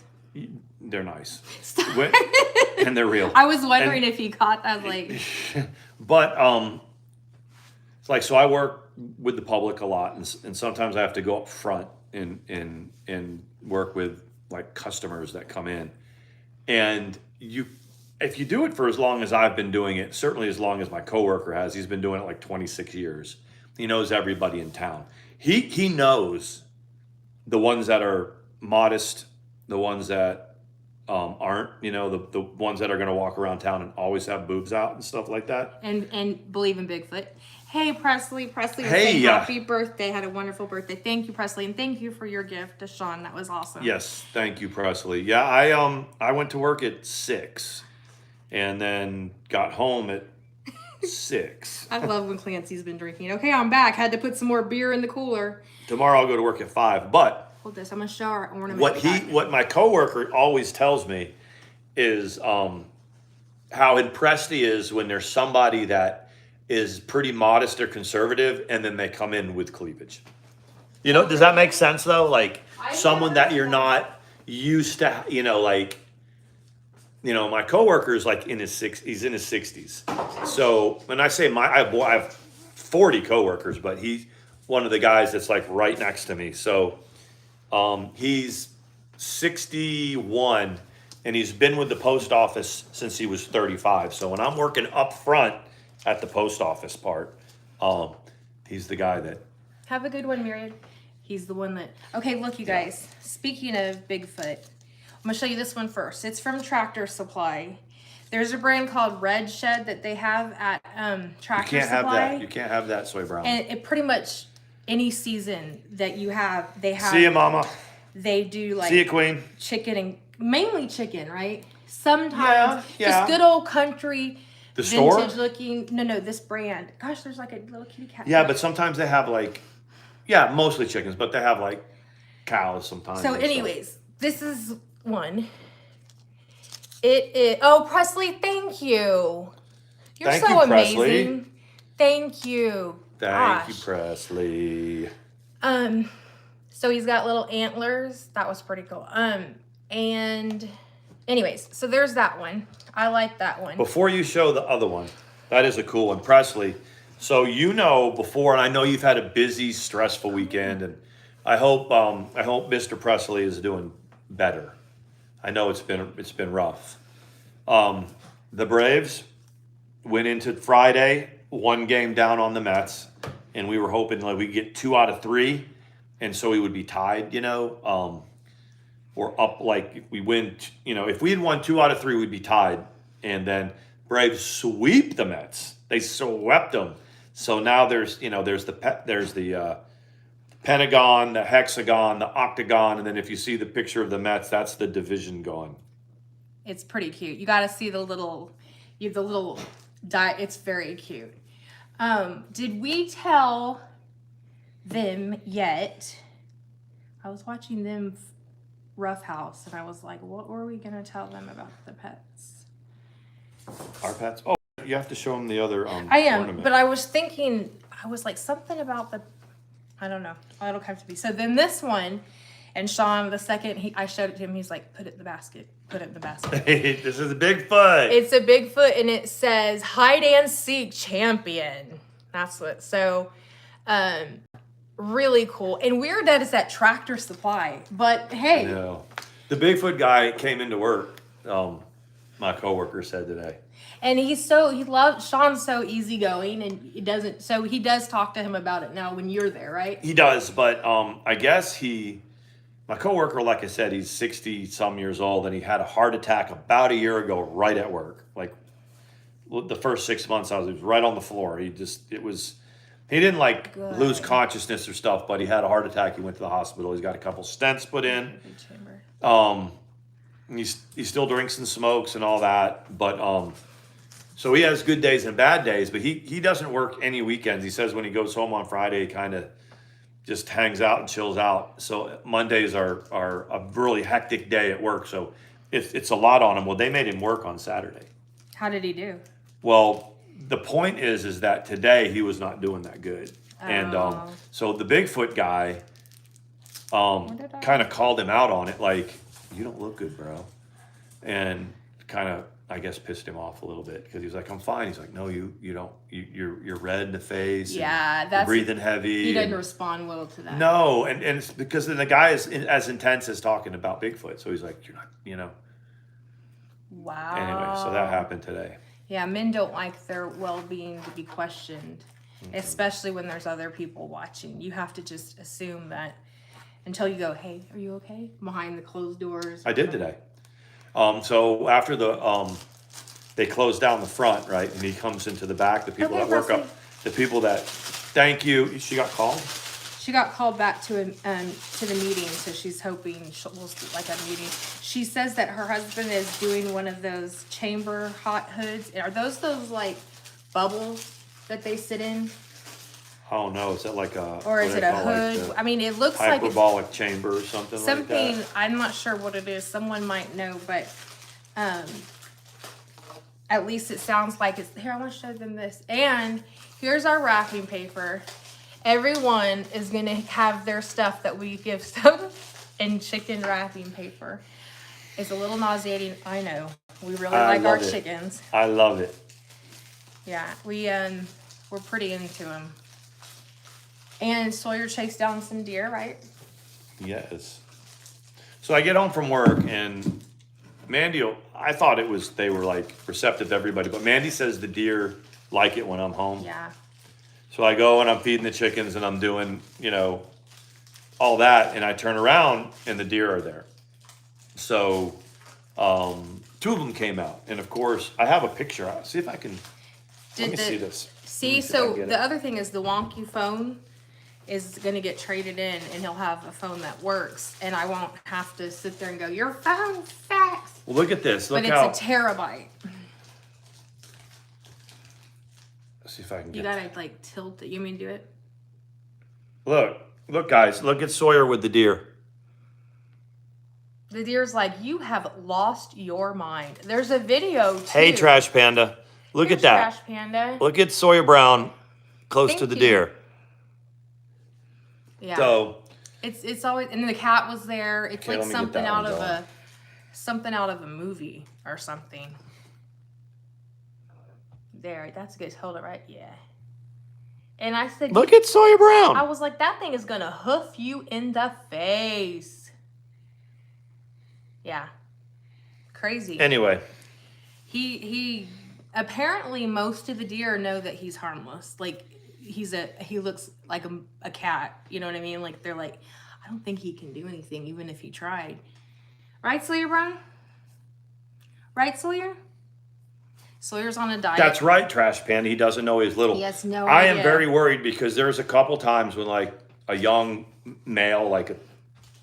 Speaker 2: They're nice. And they're real.
Speaker 1: I was wondering if you caught that, like.
Speaker 2: But it's like, so I work with the public a lot, and sometimes I have to go up front and work with like customers that come in, and if you do it for as long as I've been doing it, certainly as long as my coworker has, he's been doing it like 26 years. He knows everybody in town. He knows the ones that are modest, the ones that aren't, the ones that are going to walk around town and always have boobs out and stuff like that.
Speaker 1: And believe in Bigfoot. Hey, Presley was
Speaker 2: hey,
Speaker 1: saying happy birthday. Had a wonderful birthday. Thank you, Presley, and thank you for your gift to Sean. That was awesome.
Speaker 2: Yes, thank you, Presley. Yeah, I went to work at 6 and then got home at 6.
Speaker 1: I love when Clancy's been drinking. Okay, I'm back. Had to put some more beer in the cooler.
Speaker 2: Tomorrow I'll go to work at 5, but
Speaker 1: hold this. I'm gonna show our ornament.
Speaker 2: What my coworker always tells me is how impressed he is when there's somebody that is pretty modest or conservative, and then they come in with cleavage. Does that make sense though? Like someone that you're not used to, my coworker is like he's in his 60s. So when I say I have 40 coworkers, but he's one of the guys that's like right next to me. So he's 61, and he's been with the post office since he was 35. So when I'm working up front at the post office part, he's the guy that.
Speaker 1: Have a good one, Myriad. He's the one that. Okay, look, you guys. Speaking of Bigfoot, I'm gonna show you this one first. It's from Tractor Supply. There's a brand called Red Shed that they have at Tractor Supply.
Speaker 2: You can't have that, Soy Brown.
Speaker 1: And it pretty much any season that you have, they have.
Speaker 2: See ya, Mama.
Speaker 1: They do like.
Speaker 2: See ya, Queen.
Speaker 1: Chicken and mainly chicken, right? Sometimes
Speaker 2: yeah.
Speaker 1: just good old country.
Speaker 2: The
Speaker 1: vintage
Speaker 2: store?
Speaker 1: looking. No, this brand. Gosh, there's like a little kitty cat.
Speaker 2: Yeah, but sometimes they have like, mostly chickens, but they have like cows sometimes.
Speaker 1: So, anyways, this is one. It is. Oh, Presley, thank you. You're
Speaker 2: Thank
Speaker 1: so
Speaker 2: you,
Speaker 1: amazing.
Speaker 2: Presley.
Speaker 1: Thank you.
Speaker 2: Thank you, Presley.
Speaker 1: So he's got little antlers. That was pretty cool. And anyways, so there's that one. I like that one.
Speaker 2: Before you show the other one, that is a cool one, Presley. So before, and I know you've had a busy, stressful weekend, and I hope Mr. Presley is doing better. I know it's been rough. The Braves went into Friday, 1 game down on the Mets, and we were hoping like we'd get 2 out of 3, and so we would be tied. Or up, like if we win, if we had won 2 out of 3, we'd be tied. And then Braves sweep the Mets. They swept them. So now there's the pentagon, the hexagon, the octagon, and then if you see the picture of the Mets, that's the division going.
Speaker 1: It's pretty cute. You got to see the little it's very cute. Did we tell them yet I was watching them Rough House, and I was like, what were we gonna tell them about the pets?
Speaker 2: Our pets. Oh, you have to show them the other
Speaker 1: I am,
Speaker 2: ornament.
Speaker 1: but I was thinking, I was like something about the, I don't know. It'll have to be. So then this one, and Sean, the second I showed it to him, he's like, put it in the basket. Put it in the basket.
Speaker 2: This is a Bigfoot.
Speaker 1: It's a Bigfoot, and it says hide and seek champion. That's what. So, really cool. And weird that it's at Tractor Supply, but hey.
Speaker 2: No. The Bigfoot guy came into work. My coworker said today.
Speaker 1: And Sean's so easygoing, and he does talk to him about it now when you're there, right?
Speaker 2: He does, but I guess my coworker, like I said, he's 60-some years old, and he had a heart attack about a year ago right at work. Like, the first 6 months he was right on the floor. He didn't like lose consciousness or stuff, but he had a heart attack. He went to the hospital. He's got a couple stents put in. He still drinks and smokes and all that, but so he has good days and bad days, but he doesn't work any weekends. He says when he goes home on Friday, he kind of just hangs out and chills out. So Mondays are a really hectic day at work. So it's a lot on him. Well, they made him work on Saturday.
Speaker 1: How did he do?
Speaker 2: Well, the point is that today he was not doing that good. And so the Bigfoot guy kind of called him out on it, like, you don't look good, bro. And kind of, I guess, pissed him off a little bit because he was like, I'm fine. He's like, no, you don't. You're red in the face.
Speaker 1: Yeah,
Speaker 2: you're breathing heavy.
Speaker 1: He doesn't respond well to that.
Speaker 2: No, and it's because then the guy is as intense as talking about Bigfoot. So he's like, you're not,
Speaker 1: Wow.
Speaker 2: Anyway, so that happened today.
Speaker 1: Yeah, men don't like their well-being to be questioned, especially when there's other people watching. You have to just assume that until you go, hey, are you okay? Behind the closed doors.
Speaker 2: I did today. So after they closed down the front, right, and he comes into the back, the people that work up, the people that, thank you. She got called?
Speaker 1: She got called back to the meeting, so she's hoping we'll do like a meeting. She says that her husband is doing one of those chamber hot hoods. Are those like bubbles that they sit in?
Speaker 2: Oh no, is that like a,
Speaker 1: or is it a hood? I mean, it looks like
Speaker 2: hyperbolic chamber or something like that.
Speaker 1: I'm not sure what it is. Someone might know, but at least it sounds like it's here. I want to show them this. And here's our wrapping paper. Everyone is gonna have their stuff that we give them in chicken wrapping paper. It's a little nauseating. I know. We really like our chickens.
Speaker 2: I love it.
Speaker 1: Yeah, we're pretty into them. And Sawyer chased down some deer, right?
Speaker 2: Yes. So I get home from work, and Mandi, I thought they were like receptive to everybody, but Mandi says the deer like it when I'm home.
Speaker 1: Yeah.
Speaker 2: So I go and I'm feeding the chickens and I'm doing, all that, and I turn around and the deer are there. So two of them came out, and of course I have a picture. I'll see if I can. Let me see this.
Speaker 1: See, so the other thing is the wonky phone is going to get traded in, and he'll have a phone that works, and I won't have to sit there and go, your phone's fast.
Speaker 2: Well, look at this. Look
Speaker 1: but it's a terabyte.
Speaker 2: Let's see if I can get.
Speaker 1: You gotta like tilt it. You mean do it?
Speaker 2: Look, guys. Look at Sawyer with the deer.
Speaker 1: The deer's like, you have lost your mind. There's a video too.
Speaker 2: Hey, Trash Panda. Look at that.
Speaker 1: Trash Panda.
Speaker 2: Look at Sawyer Brown close to the deer.
Speaker 1: Yeah.
Speaker 2: So
Speaker 1: it's always, and then the cat was there. It's like something out of a movie or something. There, that's good. Hold it right. Yeah. And I said,
Speaker 2: look at Sawyer Brown.
Speaker 1: I was like, that thing is gonna hoof you in the face. Yeah. Crazy.
Speaker 2: Anyway.
Speaker 1: He apparently most of the deer know that he's harmless. Like he looks like a cat. You know what I mean? Like they're like, I don't think he can do anything even if he tried. Right, Sawyer Brown? Right, Sawyer? Sawyer's on a diet.
Speaker 2: That's right, Trash Panda. He doesn't know he's little.
Speaker 1: He has no idea.
Speaker 2: I am very worried because there's a couple times when like a young male,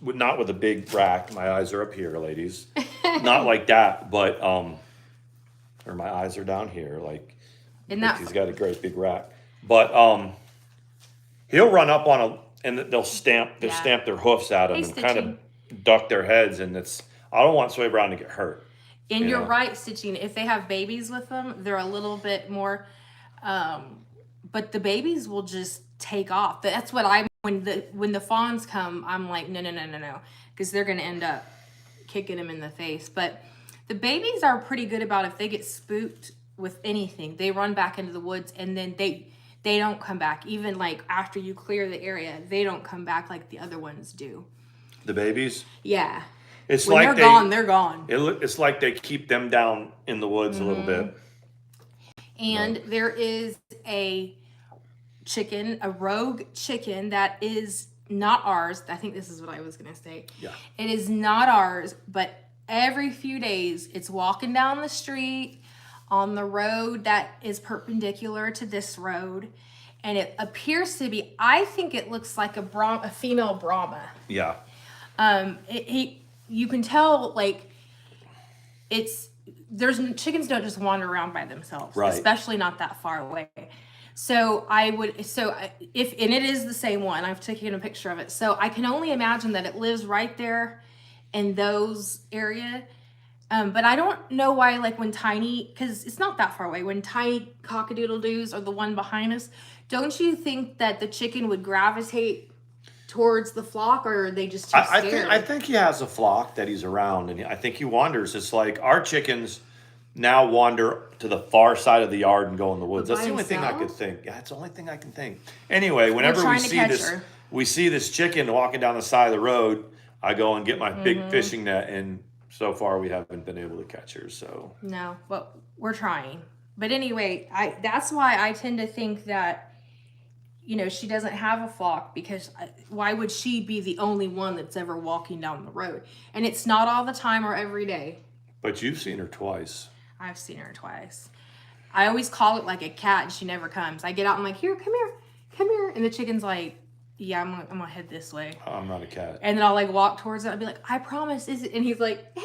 Speaker 2: not with a big rack. My eyes are up here, ladies. Not like that, but or my eyes are down here. Like he's got a great big rack. But he'll run up on and they'll stamp
Speaker 1: Yeah.
Speaker 2: their hoofs at them
Speaker 1: Hey,
Speaker 2: and kind
Speaker 1: Stitching.
Speaker 2: of duck their heads, and I don't want Sawyer Brown to get hurt.
Speaker 1: And you're
Speaker 2: know?
Speaker 1: right, Stitching. If they have babies with them, they're a little bit more, but the babies will just take off. That's what when the fawns come, I'm like, no, because they're gonna end up kicking them in the face. But the babies are pretty good about if they get spooked with anything, they run back into the woods, and then they don't come back. Even like after you clear the area, they don't come back like the other ones do.
Speaker 2: The babies?
Speaker 1: Yeah.
Speaker 2: It's
Speaker 1: when
Speaker 2: like
Speaker 1: they're gone, they're gone.
Speaker 2: It's like they keep them down in the woods a little bit.
Speaker 1: And there is a rogue chicken that is not ours. I think this is what I was going to say.
Speaker 2: Yeah.
Speaker 1: It is not ours, but every few days it's walking down the street on the road that is perpendicular to this road. And it appears to be, I think it looks like a female Brahma.
Speaker 2: Yeah.
Speaker 1: You can tell, like, chickens don't just wander around by themselves,
Speaker 2: right.
Speaker 1: Especially not that far away. So if it is the same one, I've taken a picture of it. So I can only imagine that it lives right there in those area. But I don't know why, like because it's not that far away, when tiny cockadoodle-doos are the one behind us, don't you think that the chicken would gravitate towards the flock, or are they just too scared?
Speaker 2: I think he has a flock that he's around, and I think he wanders. It's like our chickens now wander to the far side of the yard and go in the woods. That's the only thing I could think. Yeah, it's the only thing I can think. Anyway, whenever we see this chicken walking down the side of the road, I go and get my big fishing net, and so far we haven't been able to catch her. So
Speaker 1: no, but we're trying. But anyway, that's why I tend to think that, she doesn't have a flock, because why would she be the only one that's ever walking down the road? And it's not all the time or every day.
Speaker 2: But you've seen her twice.
Speaker 1: I've seen her twice. I always call it like a cat, and she never comes. I get out and I'm like, here, come here. And the chicken's like, yeah, I'm gonna head this way.
Speaker 2: I'm not a cat.
Speaker 1: And then I'll like walk towards it. I'll be like, I promise, is it? And he's like, heck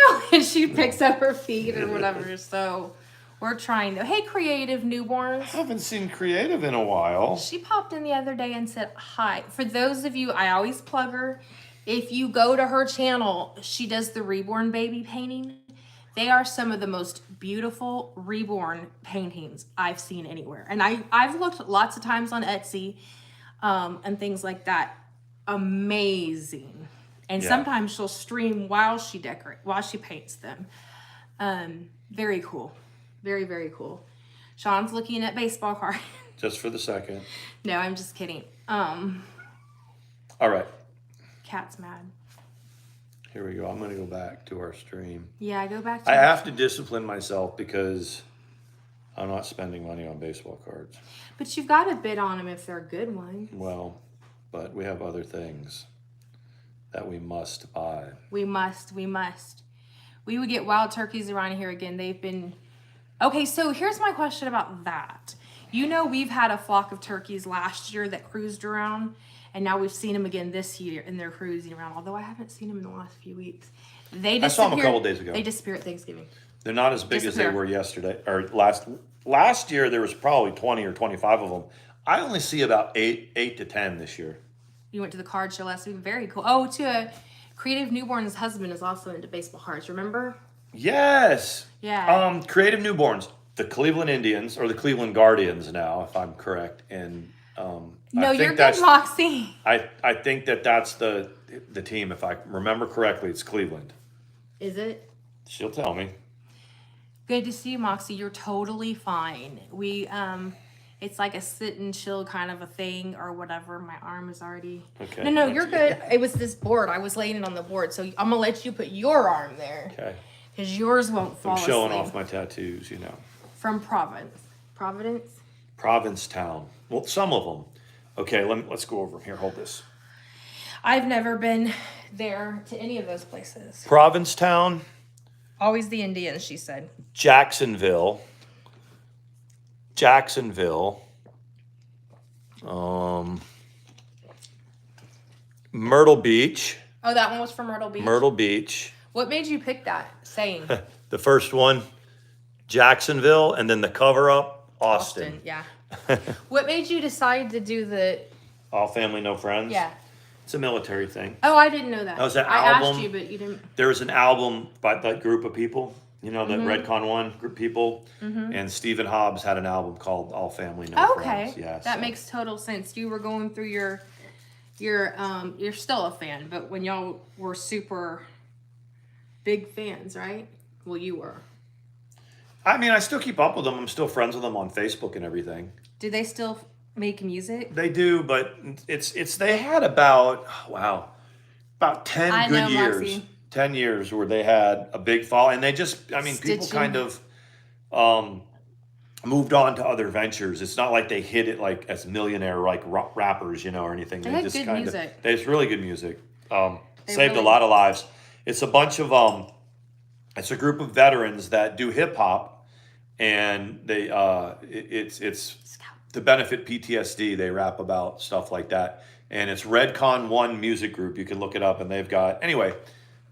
Speaker 1: no. And she picks up her feet or whatever. So we're trying to. Hey, creative newborns.
Speaker 2: I haven't seen Creative in a while.
Speaker 1: She popped in the other day and said hi. For those of you, I always plug her. If you go to her channel, she does the reborn baby painting. They are some of the most beautiful reborn paintings I've seen anywhere. And I've looked lots of times on Etsy and things like that. Amazing. And sometimes she'll stream while she paints them. Very cool. Very, very cool. Sean's looking at baseball cards.
Speaker 2: Just for the second.
Speaker 1: No, I'm just kidding.
Speaker 2: All right.
Speaker 1: Cat's mad.
Speaker 2: Here we go. I'm going to go back to our stream.
Speaker 1: Yeah, go back to
Speaker 2: I have to discipline myself because I'm not spending money on baseball cards.
Speaker 1: But you've got to bid on them if they're a good one.
Speaker 2: Well, but we have other things that we must buy.
Speaker 1: We must. We would get wild turkeys around here again. They've been... Okay, so here's my question about that. We've had a flock of turkeys last year that cruised around, and now we've seen them again this year, and they're cruising around, although I haven't seen them in the last few weeks. I
Speaker 2: saw them a couple days ago.
Speaker 1: They disappear at Thanksgiving.
Speaker 2: They're not as big as they were yesterday, or last year there was probably 20 or 25 of them. I only see about 8 to 10 this year.
Speaker 1: You went to the card show last week. Very cool. Oh, Creative Newborn's husband is also into baseball cards, remember?
Speaker 2: Yes.
Speaker 1: Yeah.
Speaker 2: Creative Newborns, the Cleveland Indians, or the Cleveland Guardians now, if I'm correct. And
Speaker 1: no, you're good, Moxie.
Speaker 2: I think that's the team. If I remember correctly, it's Cleveland.
Speaker 1: Is it?
Speaker 2: She'll tell me.
Speaker 1: Good to see you, Moxie. You're totally fine. It's like a sit and chill kind of a thing or whatever. My arm is already...
Speaker 2: Okay.
Speaker 1: No, you're good. It was this board. I was laying it on the board, so I'm going to let you put your arm there.
Speaker 2: Okay.
Speaker 1: Because yours won't fall asleep.
Speaker 2: I'm showing off my tattoos,
Speaker 1: From Providence?
Speaker 2: Provincetown. Well, some of them. Okay, let's go over here. Hold this.
Speaker 1: I've never been there to any of those places.
Speaker 2: Provincetown.
Speaker 1: Always the Indians, she said.
Speaker 2: Jacksonville. Myrtle Beach.
Speaker 1: Oh, that one was from Myrtle Beach?
Speaker 2: Myrtle Beach.
Speaker 1: What made you pick that saying?
Speaker 2: The first one, Jacksonville, and then the cover-up, Austin.
Speaker 1: Yeah. What made you decide to do the
Speaker 2: All Family, No Friends.
Speaker 1: Yeah.
Speaker 2: It's a military thing.
Speaker 1: Oh, I didn't know that.
Speaker 2: That was an
Speaker 1: I
Speaker 2: album.
Speaker 1: asked you, but you didn't.
Speaker 2: There was an album by that group of people, you know, that Redcon One group of people, and Stephen Hobbs had an album called All Family, No Friends.
Speaker 1: Okay,
Speaker 2: Yeah,
Speaker 1: that makes total sense. You were going through you're still a fan, but when y'all were super big fans, right? Well, you were.
Speaker 2: I mean, I still keep up with them. I'm still friends with them on Facebook and everything.
Speaker 1: Do they still make music?
Speaker 2: They do, but it's they had about 10 good years.
Speaker 1: Moxie.
Speaker 2: 10 years where they had a big fall, and they just, I mean, people kind of moved on to other ventures. It's not like they hit it like as millionaire like rappers, you know, or anything.
Speaker 1: They had
Speaker 2: just
Speaker 1: good
Speaker 2: kind
Speaker 1: music.
Speaker 2: It's really good music. Saved a
Speaker 1: really-
Speaker 2: lot of lives. It's a bunch of it's a group of veterans that do hip hop, and they it's to benefit PTSD. They rap about stuff like that, and it's Redcon One Music Group. You can look it up, and they've got anyway.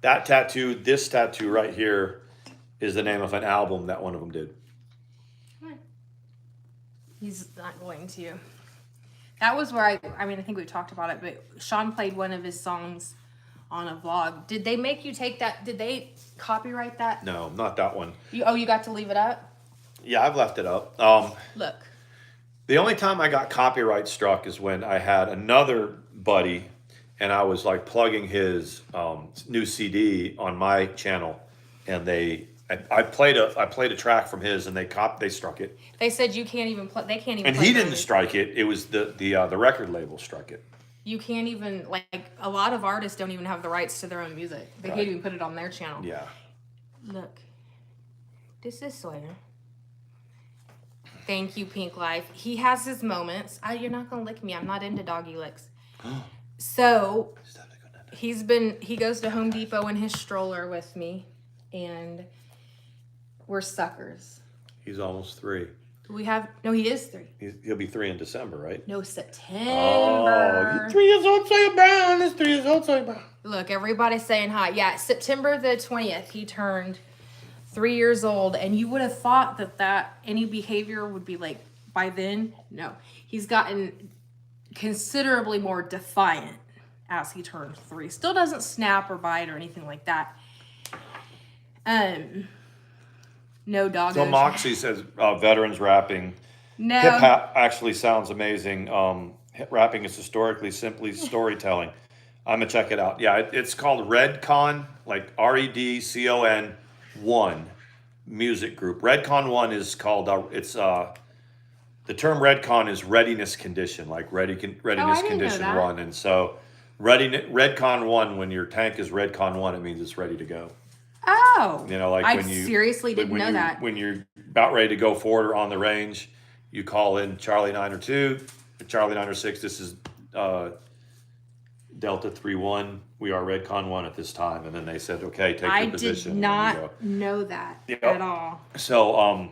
Speaker 2: That tattoo, this tattoo right here, is the name of an album that one of them did.
Speaker 1: He's not going to. That was where I mean, I think we talked about it, but Sean played one of his songs on a vlog. Did they make you take that? Did they copyright that?
Speaker 2: No, not that one.
Speaker 1: You got to leave it up?
Speaker 2: Yeah, I've left it up.
Speaker 1: Look.
Speaker 2: The only time I got copyright struck is when I had another buddy, and I was like plugging his new CD on my channel, and I played a track from his, and they struck it.
Speaker 1: They said you can't even play. They can't even.
Speaker 2: And
Speaker 1: play
Speaker 2: he didn't
Speaker 1: those.
Speaker 2: strike it. It was the record label struck it.
Speaker 1: You can't even, like, a lot of artists don't even have the rights to their own music. They can't even put it on their channel.
Speaker 2: Yeah.
Speaker 1: Look, this is Sawyer. Thank you, Pink Life. He has his moments. You're not gonna lick me. I'm not into doggy licks. So he goes to Home Depot in his stroller with me, and we're suckers.
Speaker 2: He's almost 3.
Speaker 1: He is 3.
Speaker 2: He'll be 3 in December, right?
Speaker 1: No, September.
Speaker 2: Oh, he's 3 years old, Sawyer Brown. He's 3 years old, Sawyer Brown.
Speaker 1: Look, everybody's saying hi. Yeah, September the 20th, he turned 3 years old, and you would have thought that any behavior would be like by then. No, he's gotten considerably more defiant as he turned 3. Still doesn't snap or bite or anything like that. No dog.
Speaker 2: So Moxie says veterans rapping.
Speaker 1: No.
Speaker 2: Hip hop actually sounds amazing. Rapping is historically simply storytelling. I'm gonna check it out. Yeah, it's called Redcon, like REDCON 1 music group. Redcon 1 is called the term Redcon is readiness condition, like readiness condition
Speaker 1: that.
Speaker 2: 1, and so Redcon 1, when your tank is Redcon 1, it means it's ready to go.
Speaker 1: Oh.
Speaker 2: You know, like
Speaker 1: I
Speaker 2: when you
Speaker 1: seriously didn't know that.
Speaker 2: When you're about ready to go forward or on the range, you call in Charlie 9 or 2, Charlie 9 or 6. This is Delta 3-1. We are Redcon 1 at this time, and then they said, "Okay, take your position."
Speaker 1: I did not know that at all.
Speaker 2: So,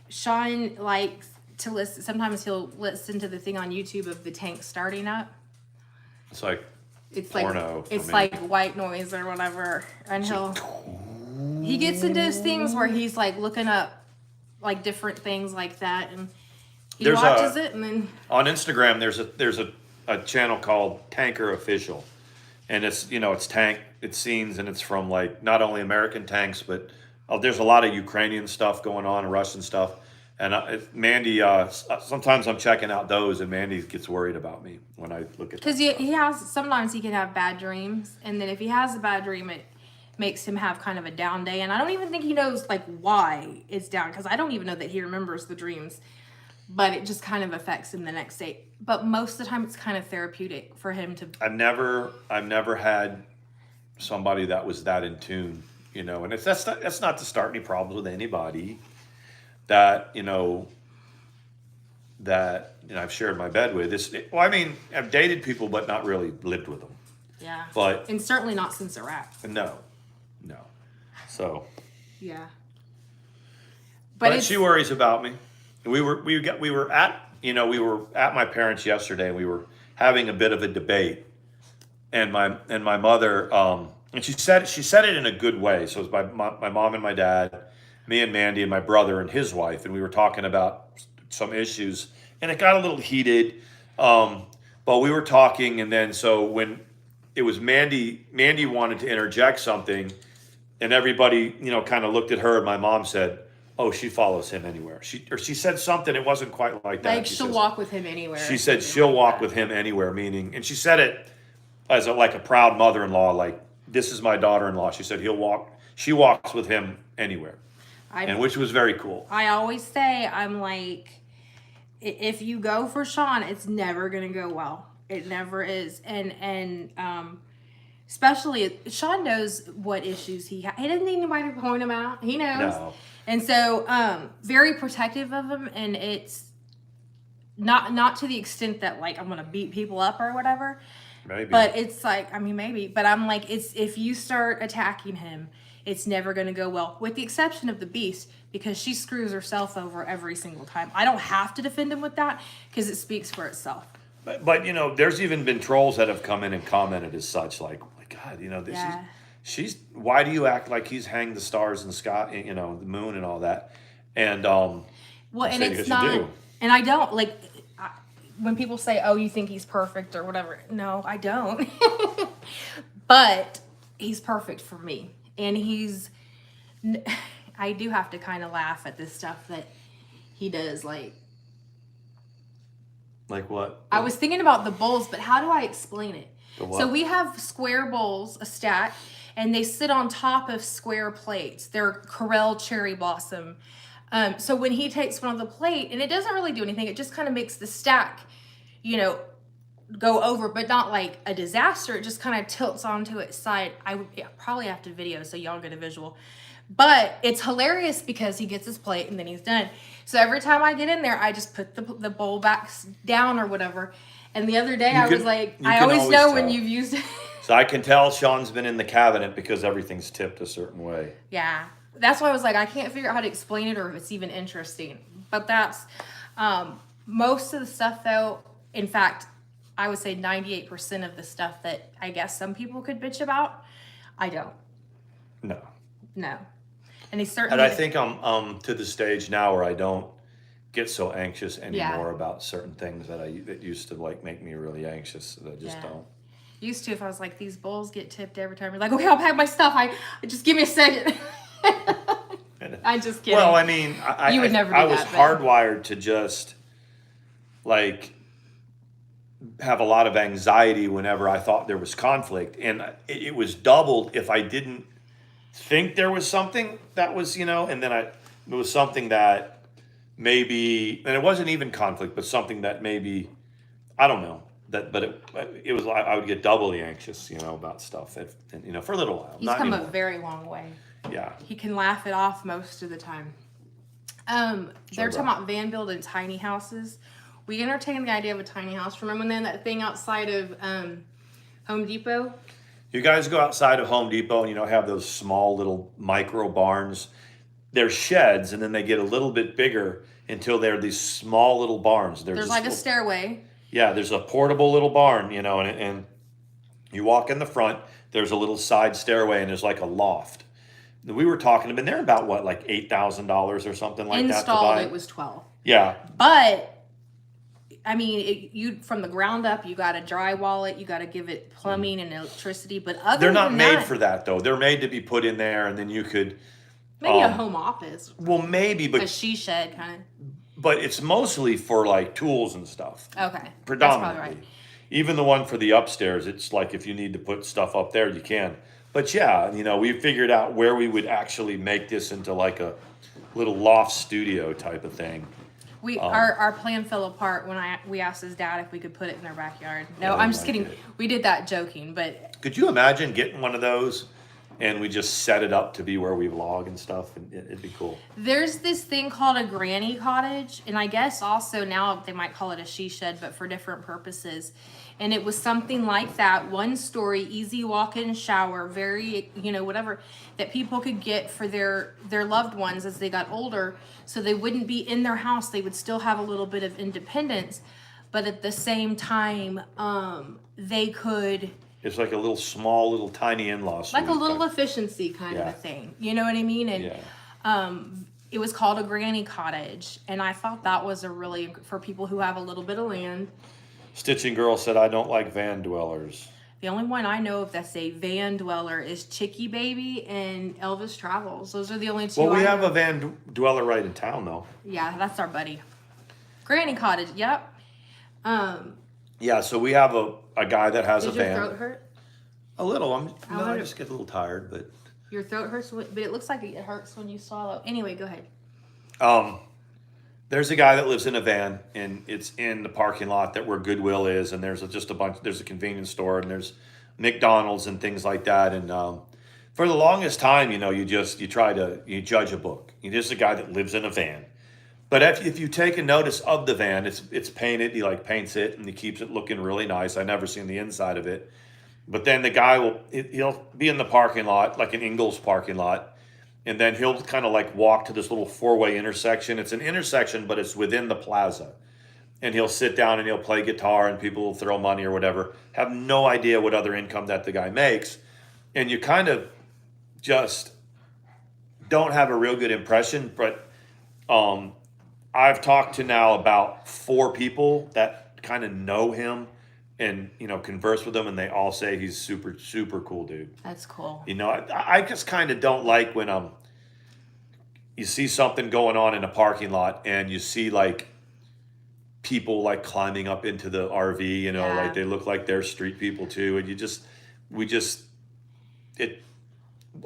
Speaker 1: Sean likes to listen. Sometimes he'll listen to the thing on YouTube of the tank starting up.
Speaker 2: it's like
Speaker 1: It's
Speaker 2: porno.
Speaker 1: It's like white noise or whatever, and he gets into those things where he's like looking up like different things like that, and he watches it, and then
Speaker 2: on Instagram there's a channel called Tanker Official, and it's it's scenes, and it's from like not only American tanks, but there's a lot of Ukrainian stuff going on, Russian stuff. And Mandi, sometimes I'm checking out those, and Mandi gets worried about me when I look at that.
Speaker 1: Because sometimes he can have bad dreams, and then if he has a bad dream, it makes him have kind of a down day. And I don't even think he knows like why it's down, because I don't even know that he remembers the dreams, but it just kind of affects him the next day. But most of the time, it's kind of therapeutic for him to.
Speaker 2: I've never had somebody that was that in tune, and that's not to start any problems with anybody. That I've shared my bed with. I've dated people, but not really lived with them.
Speaker 1: Yeah.
Speaker 2: And
Speaker 1: certainly not since Iraq.
Speaker 2: No. So.
Speaker 1: Yeah.
Speaker 2: But she worries about me. We were at my parents yesterday, and we were having a bit of a debate, and my mother and she said it in a good way. So it was my mom and my dad, me and Mandi and my brother and his wife, and we were talking about some issues, and it got a little heated. But we were talking, and then so when it was Mandy wanted to interject something, and everybody, kind of looked at her, and my mom said, "Oh, she follows him anywhere." She said something. It wasn't quite like that.
Speaker 1: Like she'll walk with him anywhere.
Speaker 2: She said she'll walk with him anywhere, meaning, and she said it as like a proud mother-in-law, like, this is my daughter-in-law. She said she walks with him anywhere, and which was very cool.
Speaker 1: I always say, I'm like, if you go for Sean, it's never gonna go well. It never is, and especially Sean knows what issues he has. He doesn't need anybody to point him out. He knows, and so very protective of him, and it's not to the extent that like I'm gonna beat people up or whatever.
Speaker 2: Maybe.
Speaker 1: But it's like, I mean, maybe. But I'm like, it's if you start attacking him, it's never going to go well. With the exception of the Beast, because she screws herself over every single time. I don't have to defend him with that because it speaks for itself.
Speaker 2: But there's even been trolls that have come in and commented as such, like, oh my God, this is why do you act like he's hanged the stars in the sky, the moon and all that, and well,
Speaker 1: and it's not, and I don't like. When people say, "Oh, you think he's perfect or whatever," no, I don't. But he's perfect for me, and I do have to kind of laugh at this stuff that he does. Like
Speaker 2: what?
Speaker 1: I was thinking about the bowls, but how do I explain it? So we have square bowls, a stack, and they sit on top of square plates. They're Corel cherry blossom. So when he takes one of the plate, and it doesn't really do anything, it just kind of makes the stack, go over, but not like a disaster. It just kind of tilts onto its side. I would probably have to video so y'all get a visual. But it's hilarious because he gets his plate and then he's done. So every time I get in there, I just put the bowl back down or whatever. And the other day I was like, I always know when you've used it.
Speaker 2: So I can tell Sean's been in the cabinet because everything's tipped a certain way.
Speaker 1: Yeah. That's why I was like, I can't figure out how to explain it or if it's even interesting. But that's most of the stuff, though. In fact, I would say 98% of the stuff that I guess some people could bitch about, I don't. No. And he certainly.
Speaker 2: And I think I'm to the stage now where I don't get so anxious anymore about certain things that used to like make me really anxious. That I just don't.
Speaker 1: Used to, if I was like, these bowls get tipped every time. You're like, okay, I'll pack my stuff. I just give me a second. I'm just kidding.
Speaker 2: Well, I mean,
Speaker 1: you would never do
Speaker 2: I was hardwired to just like have a lot of anxiety whenever I thought there was conflict, and it was doubled if I didn't think there was something that was, and then it was something that maybe, and it wasn't even conflict, but something that maybe, I don't know. But it was, I would get doubly anxious, about stuff, for a little while.
Speaker 1: He's come a very long way.
Speaker 2: Yeah.
Speaker 1: He can laugh it off most of the time. They're talking about van building tiny houses. We entertained the idea of a tiny house. Remember then that thing outside of Home Depot?
Speaker 2: You guys go outside of Home Depot and have those small little micro barns. They're sheds, and then they get a little bit bigger until they're these small little barns.
Speaker 1: There's like a stairway.
Speaker 2: Yeah, there's a portable little barn, and you walk in the front, there's a little side stairway, and there's like a loft. We were talking to them, and they're about what, like $8,000 or something like that to buy?
Speaker 1: Installed, it was $12,000.
Speaker 2: Yeah.
Speaker 1: But, I mean, you from the ground up, you got to drywall it, you got to give it plumbing and electricity, but other
Speaker 2: they're not
Speaker 1: than
Speaker 2: made
Speaker 1: that,
Speaker 2: for that, though. They're made to be put in there, and then you could...
Speaker 1: Maybe a home office.
Speaker 2: Well, maybe, but...
Speaker 1: A she shed, kind of.
Speaker 2: But it's mostly for like tools and stuff.
Speaker 1: Okay.
Speaker 2: Predominantly.
Speaker 1: That's probably right.
Speaker 2: Even the one for the upstairs, it's like if you need to put stuff up there, you can. But yeah, we figured out where we would actually make this into like a little loft studio type of thing.
Speaker 1: Our plan fell apart when we asked his dad if we could put it in their backyard. No, I'm just kidding. We did that joking, but...
Speaker 2: Could you imagine getting one of those and we just set it up to be where we vlog and stuff? And it'd be cool. There's
Speaker 1: this thing called a granny cottage, and I guess also now they might call it a she shed, but for different purposes. And it was something like that, one story, easy walk-in shower, very, whatever, that people could get for their loved ones as they got older, so they wouldn't be in their house. They would still have a little bit of independence, but at the same time, they could...
Speaker 2: It's like a little small, little tiny in-law suite.
Speaker 1: Like a little efficiency kind of a thing. You know what I mean? And it was called a granny cottage. And I thought that was for people who have a little bit of land
Speaker 2: Stitching Girl said, I don't like van dwellers.
Speaker 1: The only one I know of that's a van dweller is Chicky Baby and Elvis Travels. Those are the only two.
Speaker 2: Well, we
Speaker 1: I
Speaker 2: have
Speaker 1: know.
Speaker 2: a van dweller right in town, though.
Speaker 1: Yeah, that's our buddy. Granny Cottage. Yep.
Speaker 2: Yeah, so we have a guy that has a
Speaker 1: Did your
Speaker 2: van.
Speaker 1: throat hurt?
Speaker 2: A little. I
Speaker 1: wonder-
Speaker 2: just get a little tired, but
Speaker 1: Your throat hurts, but it looks like it hurts when you swallow. Anyway, go ahead.
Speaker 2: there's a guy that lives in a van, and it's in the parking lot that where Goodwill is, and there's just a bunch. There's a convenience store, and there's McDonald's and things like that. And for the longest time, you judge a book. You're just a guy that lives in a van. But if you take a notice of the van, it's painted. He paints it and he keeps it looking really nice. I never seen the inside of it. But then the guy he'll be in the parking lot, like an Ingles parking lot, and then he'll kind of walk to this little four-way intersection. It's an intersection, but it's within the plaza. And he'll sit down and he'll play guitar, and people will throw money or whatever. Have no idea what other income that the guy makes, and you kind of just don't have a real good impression. But I've talked to now about 4 people that kind of know him and converse with him, and they all say he's super, super cool dude.
Speaker 1: That's cool.
Speaker 2: I just kind of don't like when you see something going on in a parking lot and you see people climbing up into the RV, they look like they're street people too, and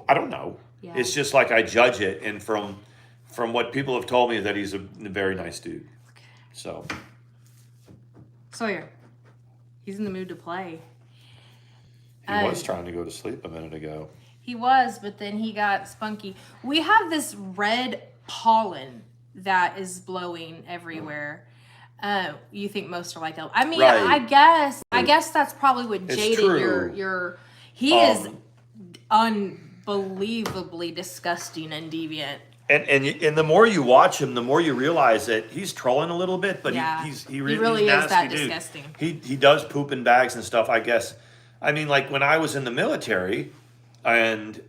Speaker 2: I don't know.
Speaker 1: Yeah.
Speaker 2: It's just I judge it, and from what people have told me, that he's a very nice dude.
Speaker 1: Okay.
Speaker 2: So
Speaker 1: Sawyer, he's in the mood to play.
Speaker 2: he was trying to go to sleep a minute ago.
Speaker 1: He was, but then he got spunky. We have this red pollen that is blowing everywhere. You think most are like that? I mean,
Speaker 2: Right.
Speaker 1: I guess that's probably what
Speaker 2: It's
Speaker 1: jaded
Speaker 2: true.
Speaker 1: your. He is unbelievably disgusting and deviant.
Speaker 2: And the more you watch him, the more you realize that he's trolling a little bit, but
Speaker 1: Yeah.
Speaker 2: he
Speaker 1: really
Speaker 2: he's
Speaker 1: is
Speaker 2: nasty
Speaker 1: that
Speaker 2: dude.
Speaker 1: disgusting.
Speaker 2: He does poop in bags and stuff, I guess. I mean, when I was in the military, and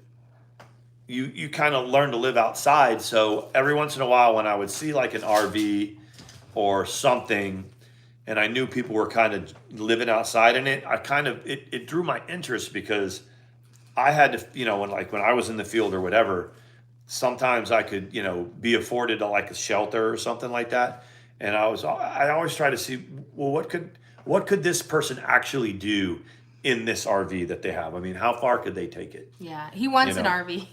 Speaker 2: you kind of learn to live outside. So every once in a while, when I would see an RV or something, and I knew people were kind of living outside in it, it drew my interest, because I had to, when I was in the field or whatever, sometimes I could, be afforded a shelter or something like that. And I always try to see, well, what could this person actually do in this RV that they have? I mean, how far could they take it?
Speaker 1: Yeah, he wants an RV,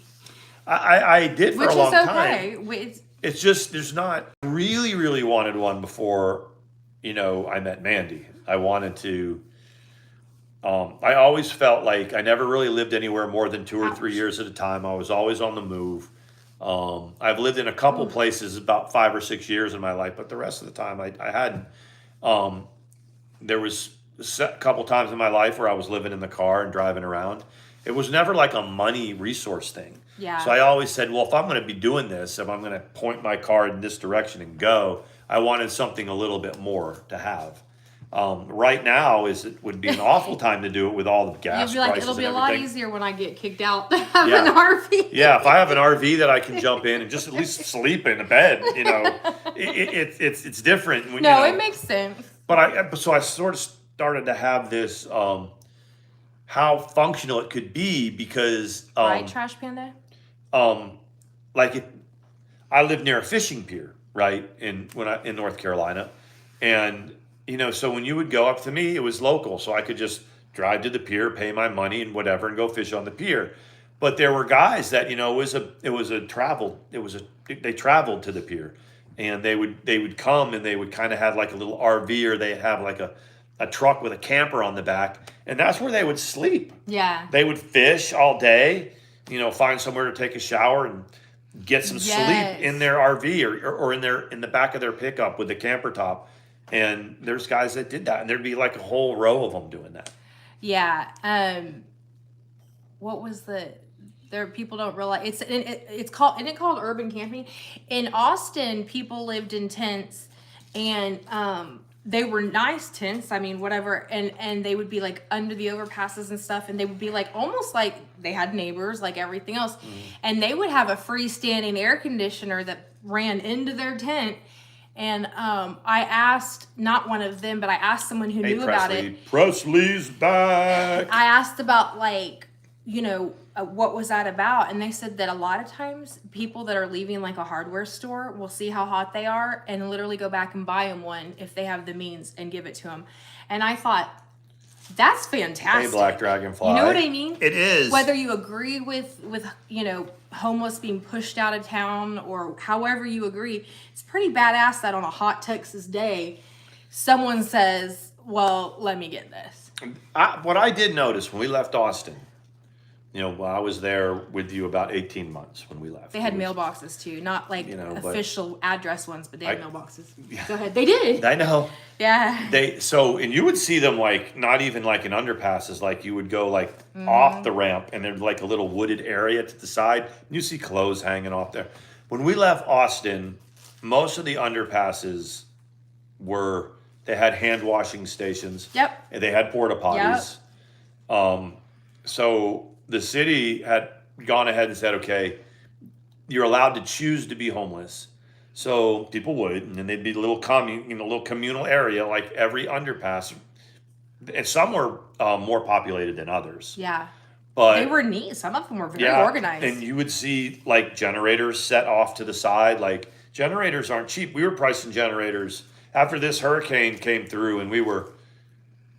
Speaker 2: I did for
Speaker 1: which
Speaker 2: a long
Speaker 1: is
Speaker 2: time.
Speaker 1: okay.
Speaker 2: It's just, there's not really wanted one before, I met Mandi. I wanted to, I always felt like I never really lived anywhere more than 2 or 3 years at a time. I was always on the move. I've lived in a couple places about 5 or 6 years in my life, but the rest of the time I hadn't. There was a couple times in my life where I was living in the car and driving around. It was never a money resource thing.
Speaker 1: Yeah.
Speaker 2: So I always said, well, if I'm going to be doing this, if I'm going to point my car in this direction and go, I wanted something a little bit more to have. Right now would be an awful time to do it with all the gas
Speaker 1: You'd be
Speaker 2: prices.
Speaker 1: it'll be
Speaker 2: and
Speaker 1: a lot
Speaker 2: everything.
Speaker 1: easier when I get kicked out to have an RV.
Speaker 2: Yeah, if I have an RV that I can jump in and just at least sleep in a bed, it's different.
Speaker 1: It makes sense.
Speaker 2: But so I sort of started to have this how functional it could be, because
Speaker 1: Right, Trash Panda?
Speaker 2: I live near a fishing pier, right, in North Carolina, and so when you would go up, to me it was local, so I could just drive to the pier, pay my money and whatever, and go fish on the pier. But there were guys that they traveled to the pier, and they would come, and they would kind of have a little RV, or they have a truck with a camper on the back, and that's where they would sleep.
Speaker 1: Yeah.
Speaker 2: They would fish all day, find somewhere to take a shower and get some sleep in their RV or in the back of their pickup with the camper top. And there's guys that did that, and there'd be a whole row of them doing that.
Speaker 1: Yeah. What was there? People don't realize it's called, isn't it called urban camping? In Austin, people lived in tents, and they were nice tents. I mean, whatever, and they would be under the overpasses and stuff, and they would be almost like they had neighbors, like everything else, and they would have a freestanding air conditioner that ran into their tent. And I asked, not one of them, but I asked someone who knew about it.
Speaker 2: Presley's back.
Speaker 1: I asked about, like, what was that about? And they said that a lot of times people that are leaving like a hardware store will see how hot they are and literally go back and buy them one if they have the means and give it to them. And I thought, that's fantastic.
Speaker 2: Hey, Black Dragonfly.
Speaker 1: You know what I mean?
Speaker 2: It is.
Speaker 1: Whether you agree with homeless being pushed out of town or however you agree, it's pretty badass that on a hot Texas day, someone says, well, let me get this.
Speaker 2: What I did notice when we left Austin, I was there with you about 18 months when we left.
Speaker 1: They had mailboxes too, not like official address ones, but they had mailboxes.
Speaker 2: Yeah.
Speaker 1: Go ahead. They did.
Speaker 2: I know.
Speaker 1: Yeah.
Speaker 2: And you would see them like not even like in underpasses, like you would go like off the ramp and there's like a little wooded area to the side. You see clothes hanging off there. When we left Austin, most of the underpasses they had hand washing stations.
Speaker 1: Yep.
Speaker 2: And they had porta potties. Yep. So the city had gone ahead and said, okay, you're allowed to choose to be homeless. So people would, and then they'd be a little communal area, like every underpass. And some were more populated than others.
Speaker 1: Yeah.
Speaker 2: But
Speaker 1: they were neat. Some of them were very organized.
Speaker 2: And you would see like generators set off to the side. Like generators aren't cheap. We were pricing generators after this hurricane came through, and we were,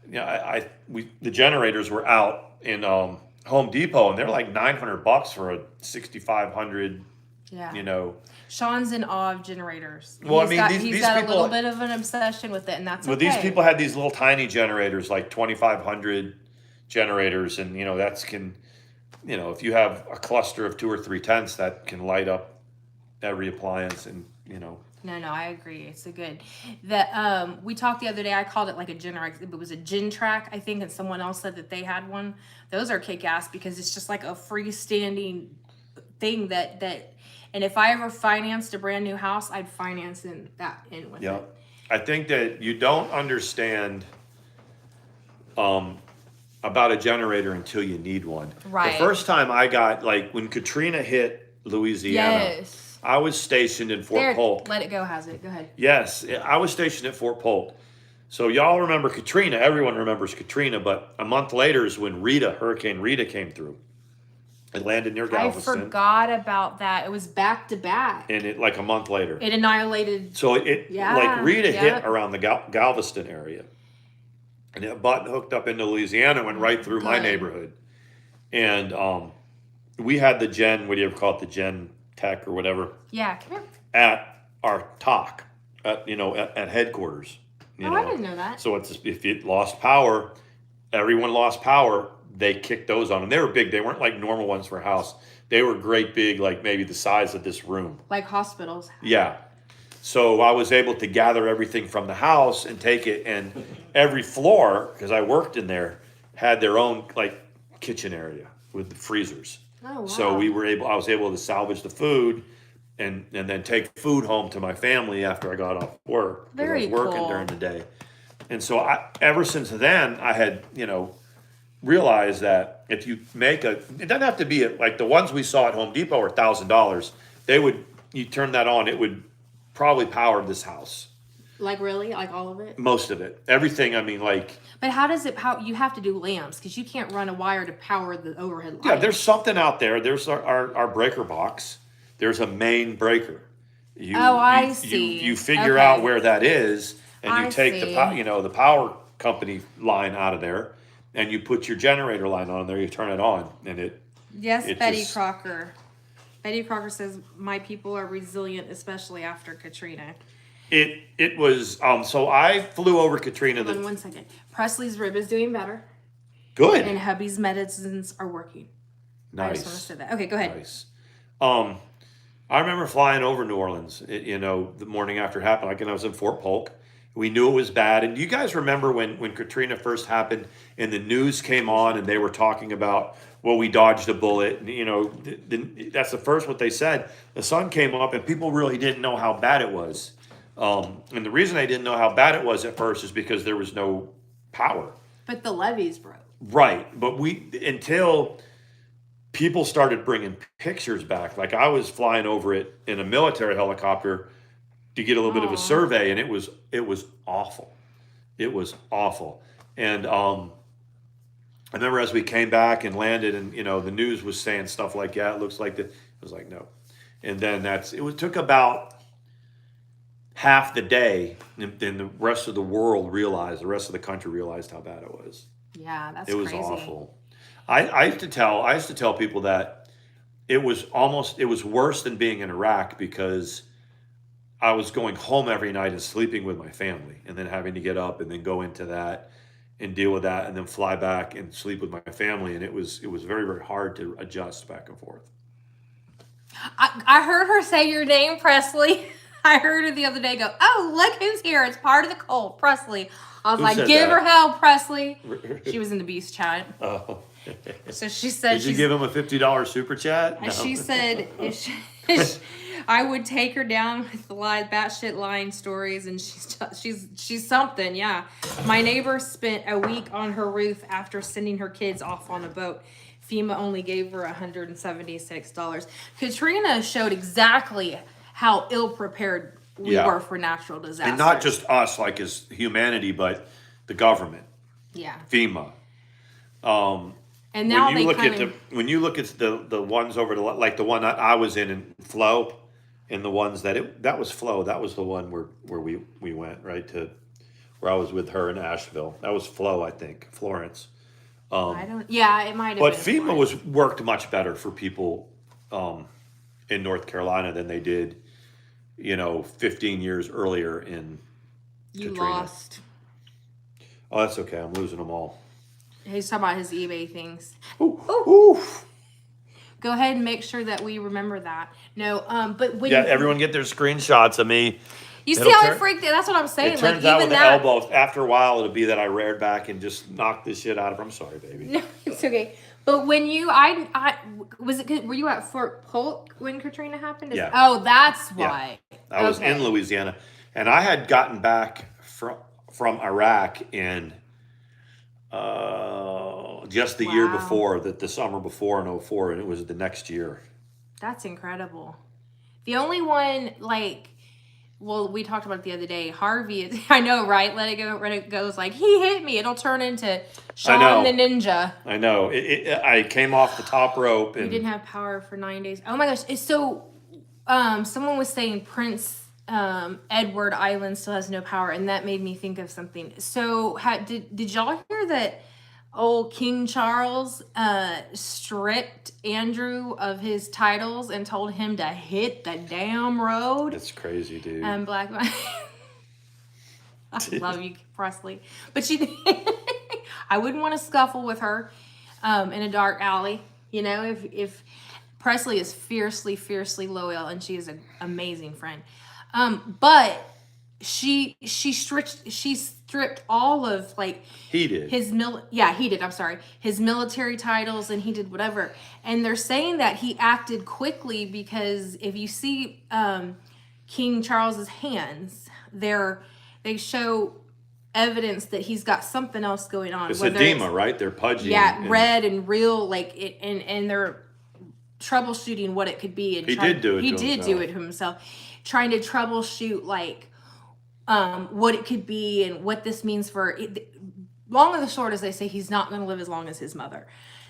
Speaker 2: the generators were out in Home Depot, and they're like $900 for a 6,500.
Speaker 1: Yeah. Sean's in awe of generators.
Speaker 2: Well,
Speaker 1: He's got a little bit of an obsession with it, and that's okay.
Speaker 2: Well, these people had these little tiny generators, like 2,500 generators, and if you have a cluster of 2 or 3 tents, that can light up every appliance, and
Speaker 1: No, I agree. It's a good. That we talked the other day. I called it like a Generac. It was a Gen Track, I think, and someone else said that they had one. Those are kick ass because it's just like a freestanding thing that. And if I ever financed a brand new house, I'd finance in with it.
Speaker 2: I think that you don't understand about a generator until you need one.
Speaker 1: Right.
Speaker 2: The first time I got, like, when Katrina hit Louisiana.
Speaker 1: Yes.
Speaker 2: I was stationed in Fort Polk.
Speaker 1: Let it go, has it? Go ahead.
Speaker 2: Yes, I was stationed at Fort Polk. So y'all remember Katrina. Everyone remembers Katrina. But a month later is when Hurricane Rita came through. It landed near Galveston.
Speaker 1: I forgot about that. It was back to back.
Speaker 2: And it like a month later.
Speaker 1: It annihilated.
Speaker 2: So like Rita hit around the Galveston area. And it hooked up into Louisiana, went right through my neighborhood. And we had the what do you ever call it? The Gen Tech or whatever.
Speaker 1: Yeah, come here.
Speaker 2: At our TOC, at headquarters.
Speaker 1: I didn't know that.
Speaker 2: So if it lost power, everyone lost power, they kicked those on. And they were big. They weren't like normal ones for a house. They were great big, like maybe the size of this room.
Speaker 1: Like hospitals.
Speaker 2: Yeah. So I was able to gather everything from the house and take it. And every floor, because I worked in there, had their own like kitchen area with the freezers.
Speaker 1: Oh, wow.
Speaker 2: So I was able to salvage the food and then take food home to my family after I got off work.
Speaker 1: Very
Speaker 2: I was working
Speaker 1: cool.
Speaker 2: during the day. And so ever since then, I had, realized that if you make it doesn't have to be like the ones we saw at Home Depot are $1,000. You turn that on, it would probably power this house.
Speaker 1: Like really? Like all of it?
Speaker 2: Most of it. Everything,
Speaker 1: But how does it you have to do lamps because you can't run a wire to power the overhead light.
Speaker 2: Yeah, there's something out there. There's our breaker box. There's a main breaker.
Speaker 1: I see.
Speaker 2: You figure out where that is, and you take the power company line out of there, and you put your generator line on there. You turn it on, and it.
Speaker 1: Yes, Betty Crocker. Betty Crocker says my people are resilient, especially after Katrina.
Speaker 2: It was so I flew over Katrina.
Speaker 1: Hold on 1 second. Presley's rib is doing better.
Speaker 2: Good.
Speaker 1: And hubby's medicines are working.
Speaker 2: Nice.
Speaker 1: I just want to say that. Okay, go ahead.
Speaker 2: Nice. I remember flying over New Orleans, the morning after it happened, like, and I was in Fort Polk. We knew it was bad. And you guys remember when Katrina first happened and the news came on and they were talking about, well, we dodged a bullet. And, that's the first what they said. The sun came up and people really didn't know how bad it was. And the reason they didn't know how bad it was at first is because there was no power.
Speaker 1: But the levees broke.
Speaker 2: Right. But until people started bringing pictures back, like I was flying over it in a military helicopter to get a little bit of a
Speaker 1: Aw.
Speaker 2: survey, and it was awful. It was awful. And I remember as we came back and landed, and the news was saying stuff like, "Yeah, it looks like that." I was like, "No," and then took about half the day, and then the rest of the country realized how bad it was.
Speaker 1: Yeah, that's
Speaker 2: It was
Speaker 1: crazy.
Speaker 2: awful. I used to tell people that it was worse than being in Iraq, because I was going home every night and sleeping with my family, and then having to get up and then go into that and deal with that, and then fly back and sleep with my family, and it was very, very hard to adjust back and forth.
Speaker 1: I heard her say your name, Presley. I heard her the other day go, "Oh, look who's here. It's part of the cult, Presley." I was
Speaker 2: Who
Speaker 1: like,
Speaker 2: said
Speaker 1: "Give
Speaker 2: that?
Speaker 1: her hell, Presley." She was in the Beast chat.
Speaker 2: Oh.
Speaker 1: So she said,
Speaker 2: Did you give him a $50 super chat? No.
Speaker 1: She said I would take her down with the batshit lying stories, and she's something. Yeah, my neighbor spent a week on her roof after sending her kids off on a boat. FEMA only gave her $176. Katrina showed exactly how ill prepared we were for natural disasters,
Speaker 2: and not just us, like as humanity, but the government.
Speaker 1: Yeah,
Speaker 2: FEMA.
Speaker 1: And now
Speaker 2: when you look at the ones over like the one I was in Flow, and the ones that was Flow. That was the one where we went right to where I was with her in Asheville. That was Flow, I think, Florence.
Speaker 1: I don't. Yeah, it might have.
Speaker 2: But
Speaker 1: been
Speaker 2: FEMA worked much better for people in North Carolina than they did, 15 years earlier in Katrina.
Speaker 1: Lost.
Speaker 2: Oh, that's okay. I'm losing them all.
Speaker 1: He's talking about his eBay things.
Speaker 2: Ooh. Ooh.
Speaker 1: Go ahead and make sure that we remember that. No, but when
Speaker 2: everyone get their screenshots of me.
Speaker 1: You see how it freaked out? That's what I'm saying.
Speaker 2: It turns out with the elbow, after a while, it'll be that I reared back and just knocked this shit out of her. I'm sorry, baby.
Speaker 1: No, it's okay. But when I was it? Were you at Fort Polk when Katrina happened?
Speaker 2: Yeah.
Speaker 1: Oh, that's why.
Speaker 2: Yeah. I was in Louisiana, and I had gotten back from Iraq in just the year before, the summer before in 2004, and it was the next year.
Speaker 1: That's incredible. The only one we talked about it the other day. Harvey, I know, right? Let it go. It's like, he hit me. It'll turn into Shaun the Ninja.
Speaker 2: I know. I came off the top rope. And
Speaker 1: we didn't have power for 9 days. Oh my gosh. So, someone was saying Prince Edward Island still has no power, and that made me think of something. So, did y'all hear that old King Charles stripped Andrew of his titles and told him to hit the damn road?
Speaker 2: That's crazy, dude.
Speaker 1: Black. I love you, Presley, but I wouldn't want to scuffle with her in a dark alley. If Presley is fiercely, fiercely loyal, and she is an amazing friend, but she stripped all of
Speaker 2: he did
Speaker 1: he did. I'm sorry, his military titles, and he did whatever. And they're saying that he acted quickly because if you see King Charles's hands, they show evidence that he's got something else going on.
Speaker 2: It's edema, right? They're pudgy.
Speaker 1: Yeah, red and real, and they're troubleshooting what it could be. And
Speaker 2: he did do it
Speaker 1: to himself, trying to troubleshoot what it could be and what this means for long and the short, as they say, he's not going to live as long as his mother.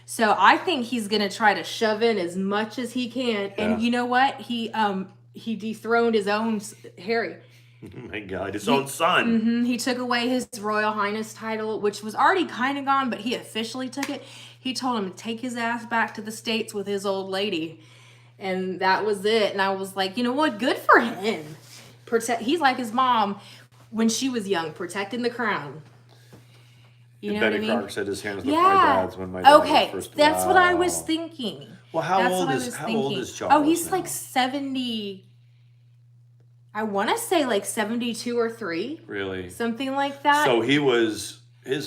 Speaker 1: So I think he's going to try to shove in as much as he can. Yeah. And you know what? He dethroned his own Harry.
Speaker 2: Oh my God, his own son.
Speaker 1: Mm-hmm, he took away his Royal Highness title, which was already kind of gone, but he officially took it. He told him to take his ass back to the States with his old lady. And that was it. And I was like, you know what? Good for him. He's like his mom when she was young, protecting the crown. You know what I mean?
Speaker 2: Crocker said his hands looked my dad's when my dad was first.
Speaker 1: That's what I was thinking.
Speaker 2: Well, how old is Charles?
Speaker 1: Oh, he's
Speaker 2: now?
Speaker 1: 70. I want to say 72 or 3.
Speaker 2: Really?
Speaker 1: Something like that.
Speaker 2: So his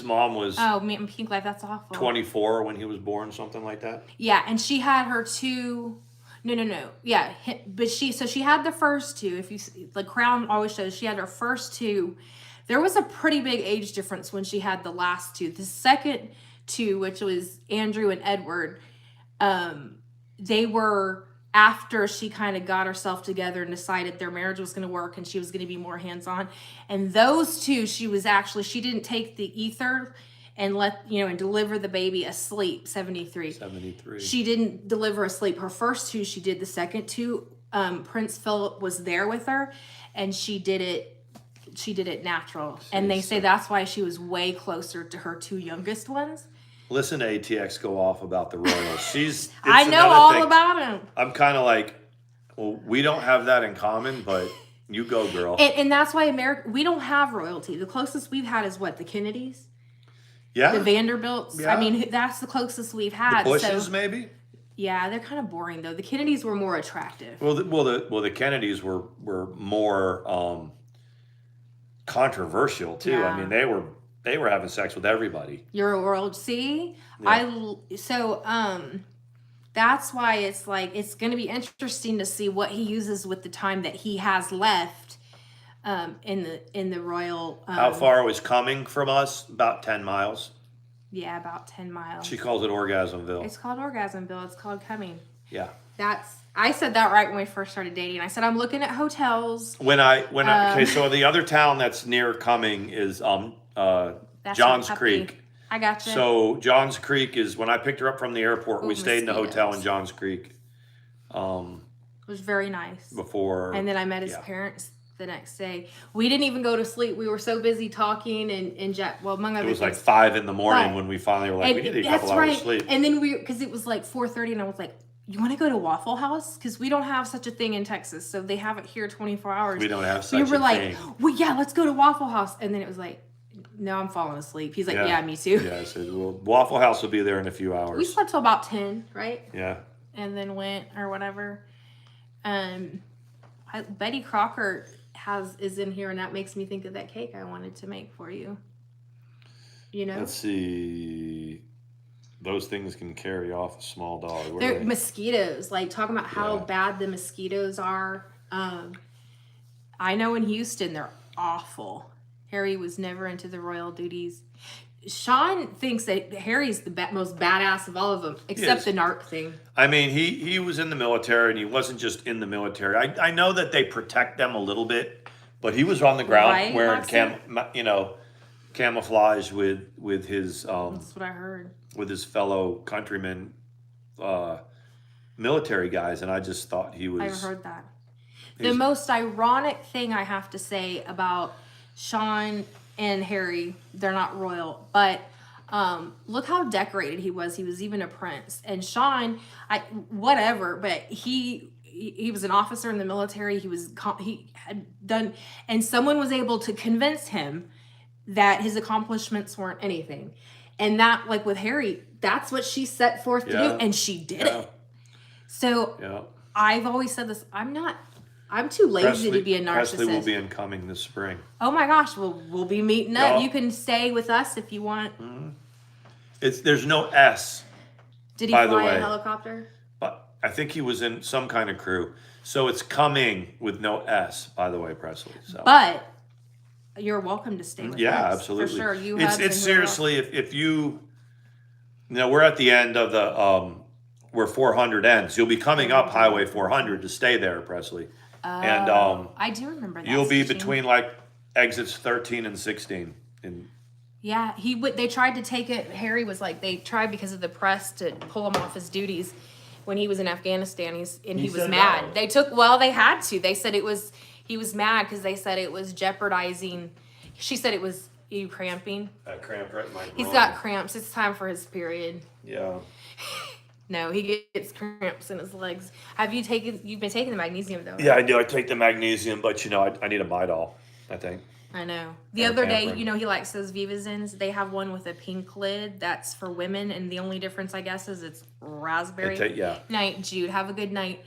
Speaker 2: mom was.
Speaker 1: Oh, man, Pink Life, that's awful.
Speaker 2: 24 when he was born, something like that.
Speaker 1: Yeah, and she had her 2. No. Yeah, but she had the first 2. If you the crown always shows she had her first 2. There was a pretty big age difference when she had the last 2. The second 2, which was Andrew and Edward, they were after she kind of got herself together and decided their marriage was going to work and she was going to be more hands-on. And those two, she didn't take the ether and and deliver the baby asleep. 73. She didn't deliver asleep. Her first two, she did. The second two, Prince Philip was there with her, and she did it natural. And they say that's why she was way closer to her two youngest ones.
Speaker 2: Listen to ATX go off about the royals.
Speaker 1: I know all about him.
Speaker 2: I'm kind of like, well, we don't have that in common, but you go, girl.
Speaker 1: And that's why we don't have royalty. The closest we've had is what, the Kennedys?
Speaker 2: Yeah.
Speaker 1: The Vanderbilts.
Speaker 2: Yeah.
Speaker 1: I mean, that's the closest we've had.
Speaker 2: The Bushes, maybe?
Speaker 1: Yeah, they're kind of boring, though. The Kennedys were more attractive.
Speaker 2: Well, the Kennedys were more controversial, too.
Speaker 1: Yeah.
Speaker 2: I mean, they were having sex with everybody.
Speaker 1: You're a world. See?
Speaker 2: Yeah.
Speaker 1: That's why it's like, it's going to be interesting to see what he uses with the time that he has left in the royal.
Speaker 2: How far was coming from us? About 10 miles.
Speaker 1: Yeah, about 10 miles.
Speaker 2: She calls it Orgasmville.
Speaker 1: It's called Orgasmville. It's called coming.
Speaker 2: Yeah.
Speaker 1: I said that right when we first started dating. I said, I'm looking at hotels.
Speaker 2: Okay, so the other town that's near Cumming is Johns Creek.
Speaker 1: I gotcha.
Speaker 2: So Johns Creek is, when I picked her up from the airport, we stayed in the
Speaker 1: mosquitoes.
Speaker 2: hotel in Johns Creek.
Speaker 1: It was very nice.
Speaker 2: Before.
Speaker 1: And then I met his parents the next day. We didn't even go to sleep. We were so busy talking and among other things.
Speaker 2: It was like 5 a.m. when we finally were like, we need a couple hours of sleep.
Speaker 1: And then because it was like 4:30 and I was like, you want to go to Waffle House? Because we don't have such a thing in Texas. So they have it here 24 hours.
Speaker 2: We don't have such a thing.
Speaker 1: We were like, well, yeah, let's go to Waffle House. And then it was like, no, I'm falling asleep. He's like, yeah, me too.
Speaker 2: Yeah, I said, well, Waffle House will be there in a few hours.
Speaker 1: We slept till about 10, right?
Speaker 2: Yeah.
Speaker 1: And then went or whatever. Betty Crocker is in here, and that makes me think of that cake I wanted to make for you. You know?
Speaker 2: Let's see. Those things can carry off a small dog.
Speaker 1: They're mosquitoes. Like, talking about how bad the mosquitoes are. I know in Houston, they're awful. Harry was never into the royal duties. Sean thinks that Harry's the most badass of all of them, except the narc thing.
Speaker 2: I mean, he was in the military, and he wasn't just in the military. I know that they protect them a little bit, but he was on the ground wearing camouflage with his.
Speaker 1: That's what I heard.
Speaker 2: With his fellow countrymen, military guys, and I just thought he was.
Speaker 1: I've heard that. The most ironic thing I have to say about Sean and Harry, they're not royal, but look how decorated he was. He was even a prince. And Sean, but he was an officer in the military. He had done, and someone was able to convince him that his accomplishments weren't anything. And that, like with Harry, that's what she set forth to do, and she did it. So I've always said this, I'm too lazy to be a narcissist.
Speaker 2: Presley will be incoming this spring.
Speaker 1: Oh my gosh, we'll be meeting up. You can stay with us if you want.
Speaker 2: Mm-hmm. There's no S.
Speaker 1: Did he fly a helicopter?
Speaker 2: But I think he was in some kind of crew. So it's coming with no S, by the way, Presley. So.
Speaker 1: But you're welcome to stay with us.
Speaker 2: Yeah, absolutely.
Speaker 1: For sure.
Speaker 2: It's seriously, if you we're at the end of the where 400 ends. You'll be coming up Highway 400 to stay there, Presley. And
Speaker 1: I do remember that.
Speaker 2: You'll be between like exits 13 and 16.
Speaker 1: Yeah, they tried to take it. Harry was like, they tried because of the press to pull him off his duties when he was in Afghanistan. He was mad. No. They had to. They said he was mad because they said it was jeopardizing. She said it was you cramping.
Speaker 2: Cramp right in my groin.
Speaker 1: He's got cramps. It's time for his period.
Speaker 2: Yeah.
Speaker 1: No, he gets cramps in his legs. You've been taking the magnesium though? Right?
Speaker 2: Yeah, I do. I take the magnesium, but I need a Midol, I think.
Speaker 1: I know. The other day, he likes those Vivazins. They have one with a pink lid that's for women, and the only difference, I guess, is it's raspberry. Night, Jude. Have a good night.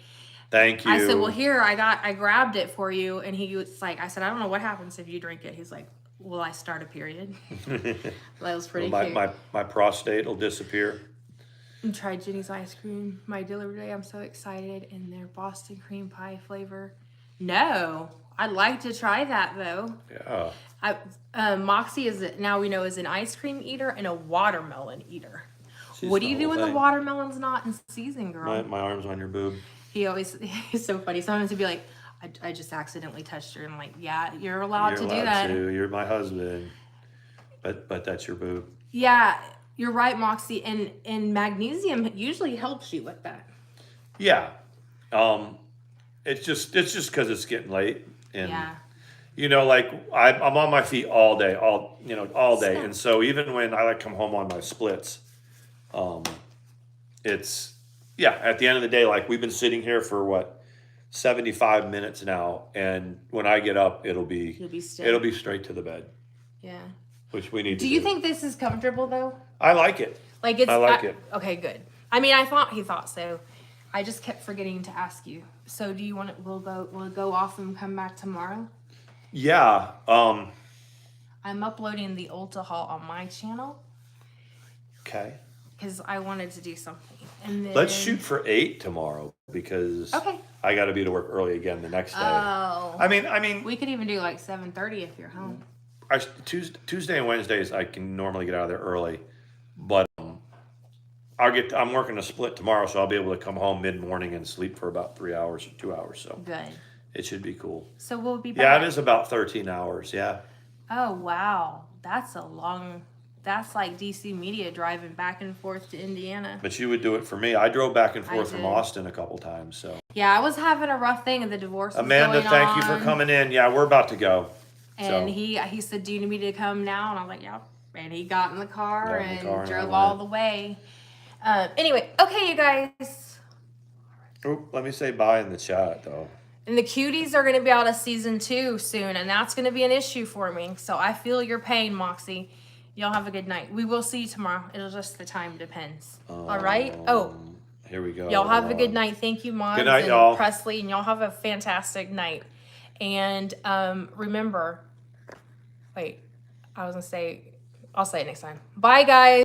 Speaker 2: Thank you.
Speaker 1: I said, well, here, I grabbed it for you, and he was like, I said, I don't know what happens if you drink it. He's like, will I start a period? That was pretty cute.
Speaker 2: My prostate will disappear.
Speaker 1: And tried Jenny's ice cream, my delivery day. I'm so excited. And their Boston cream pie flavor. No, I'd like to try that though.
Speaker 2: Yeah.
Speaker 1: Moxie is an ice cream eater and a watermelon eater.
Speaker 2: She's
Speaker 1: what do you do when the watermelon's not in season, girl?
Speaker 2: My arm's on your boob.
Speaker 1: he's so funny. Sometimes he'd be like, I just accidentally touched her. And I'm like, yeah, you're allowed to do that.
Speaker 2: You're my husband. But that's your boob.
Speaker 1: Yeah, you're right, Moxie. And magnesium usually helps you with that.
Speaker 2: Yeah. It's just because it's getting late. And,
Speaker 1: Yeah.
Speaker 2: you know, like I'm on my feet all day, all day.
Speaker 1: So-
Speaker 2: And so even when I come home on my splits, it's, at the end of the day, like we've been sitting here for 75 minutes now. And when I get up, it'll be straight to the bed.
Speaker 1: Yeah.
Speaker 2: Which we need to do.
Speaker 1: Do you think this is comfortable though?
Speaker 2: I like it.
Speaker 1: Like it's.
Speaker 2: I like it.
Speaker 1: Okay, good. I mean, I thought he thought so. I just kept forgetting to ask you. So, do you want it? We'll go off and come back tomorrow.
Speaker 2: Yeah.
Speaker 1: I'm uploading the Ulta haul on my channel
Speaker 2: Okay.
Speaker 1: because I wanted to do something. And then,
Speaker 2: Let's shoot for 8 tomorrow because I got to be to work early again the next day.
Speaker 1: Oh.
Speaker 2: I mean,
Speaker 1: We could even do like 7:30 if you're home.
Speaker 2: Tuesday and Wednesdays I can normally get out of there early, but I'm working a split tomorrow, so I'll be able to come home mid-morning and sleep for about 3 hours or 2 hours. So
Speaker 1: Good.
Speaker 2: it should be cool.
Speaker 1: So we'll be back.
Speaker 2: Yeah, it is about 13 hours. Yeah.
Speaker 1: Oh wow, that's a long. That's like DC Media driving back and forth to Indiana.
Speaker 2: But you would do it for me. I drove back and
Speaker 1: I
Speaker 2: forth from
Speaker 1: did.
Speaker 2: Austin a couple times. So
Speaker 1: Yeah, I was having a rough thing, and the divorce. Was
Speaker 2: Amanda,
Speaker 1: going
Speaker 2: thank you
Speaker 1: on.
Speaker 2: for coming in. Yeah, we're about to go.
Speaker 1: And
Speaker 2: So-
Speaker 1: he said, "Do you need me to come now?" And I was like, "Yeah." And he got in the car
Speaker 2: Got in the
Speaker 1: and
Speaker 2: car and I
Speaker 1: drove
Speaker 2: went.
Speaker 1: all the way. Anyway, okay, you guys.
Speaker 2: Oh, let me say bye in the chat though.
Speaker 1: And the cuties are going to be out of season 2 soon, and that's going to be an issue for me. So I feel your pain, Moxie. Y'all have a good night. We will see you tomorrow. It'll just the time depends. All right. Oh,
Speaker 2: Here we go.
Speaker 1: y'all have a good night. Thank you, Mons
Speaker 2: Good night,
Speaker 1: and
Speaker 2: y'all.
Speaker 1: Presley, and y'all have a fantastic night. And remember, wait, I was gonna say, I'll say it next time. Bye, guys.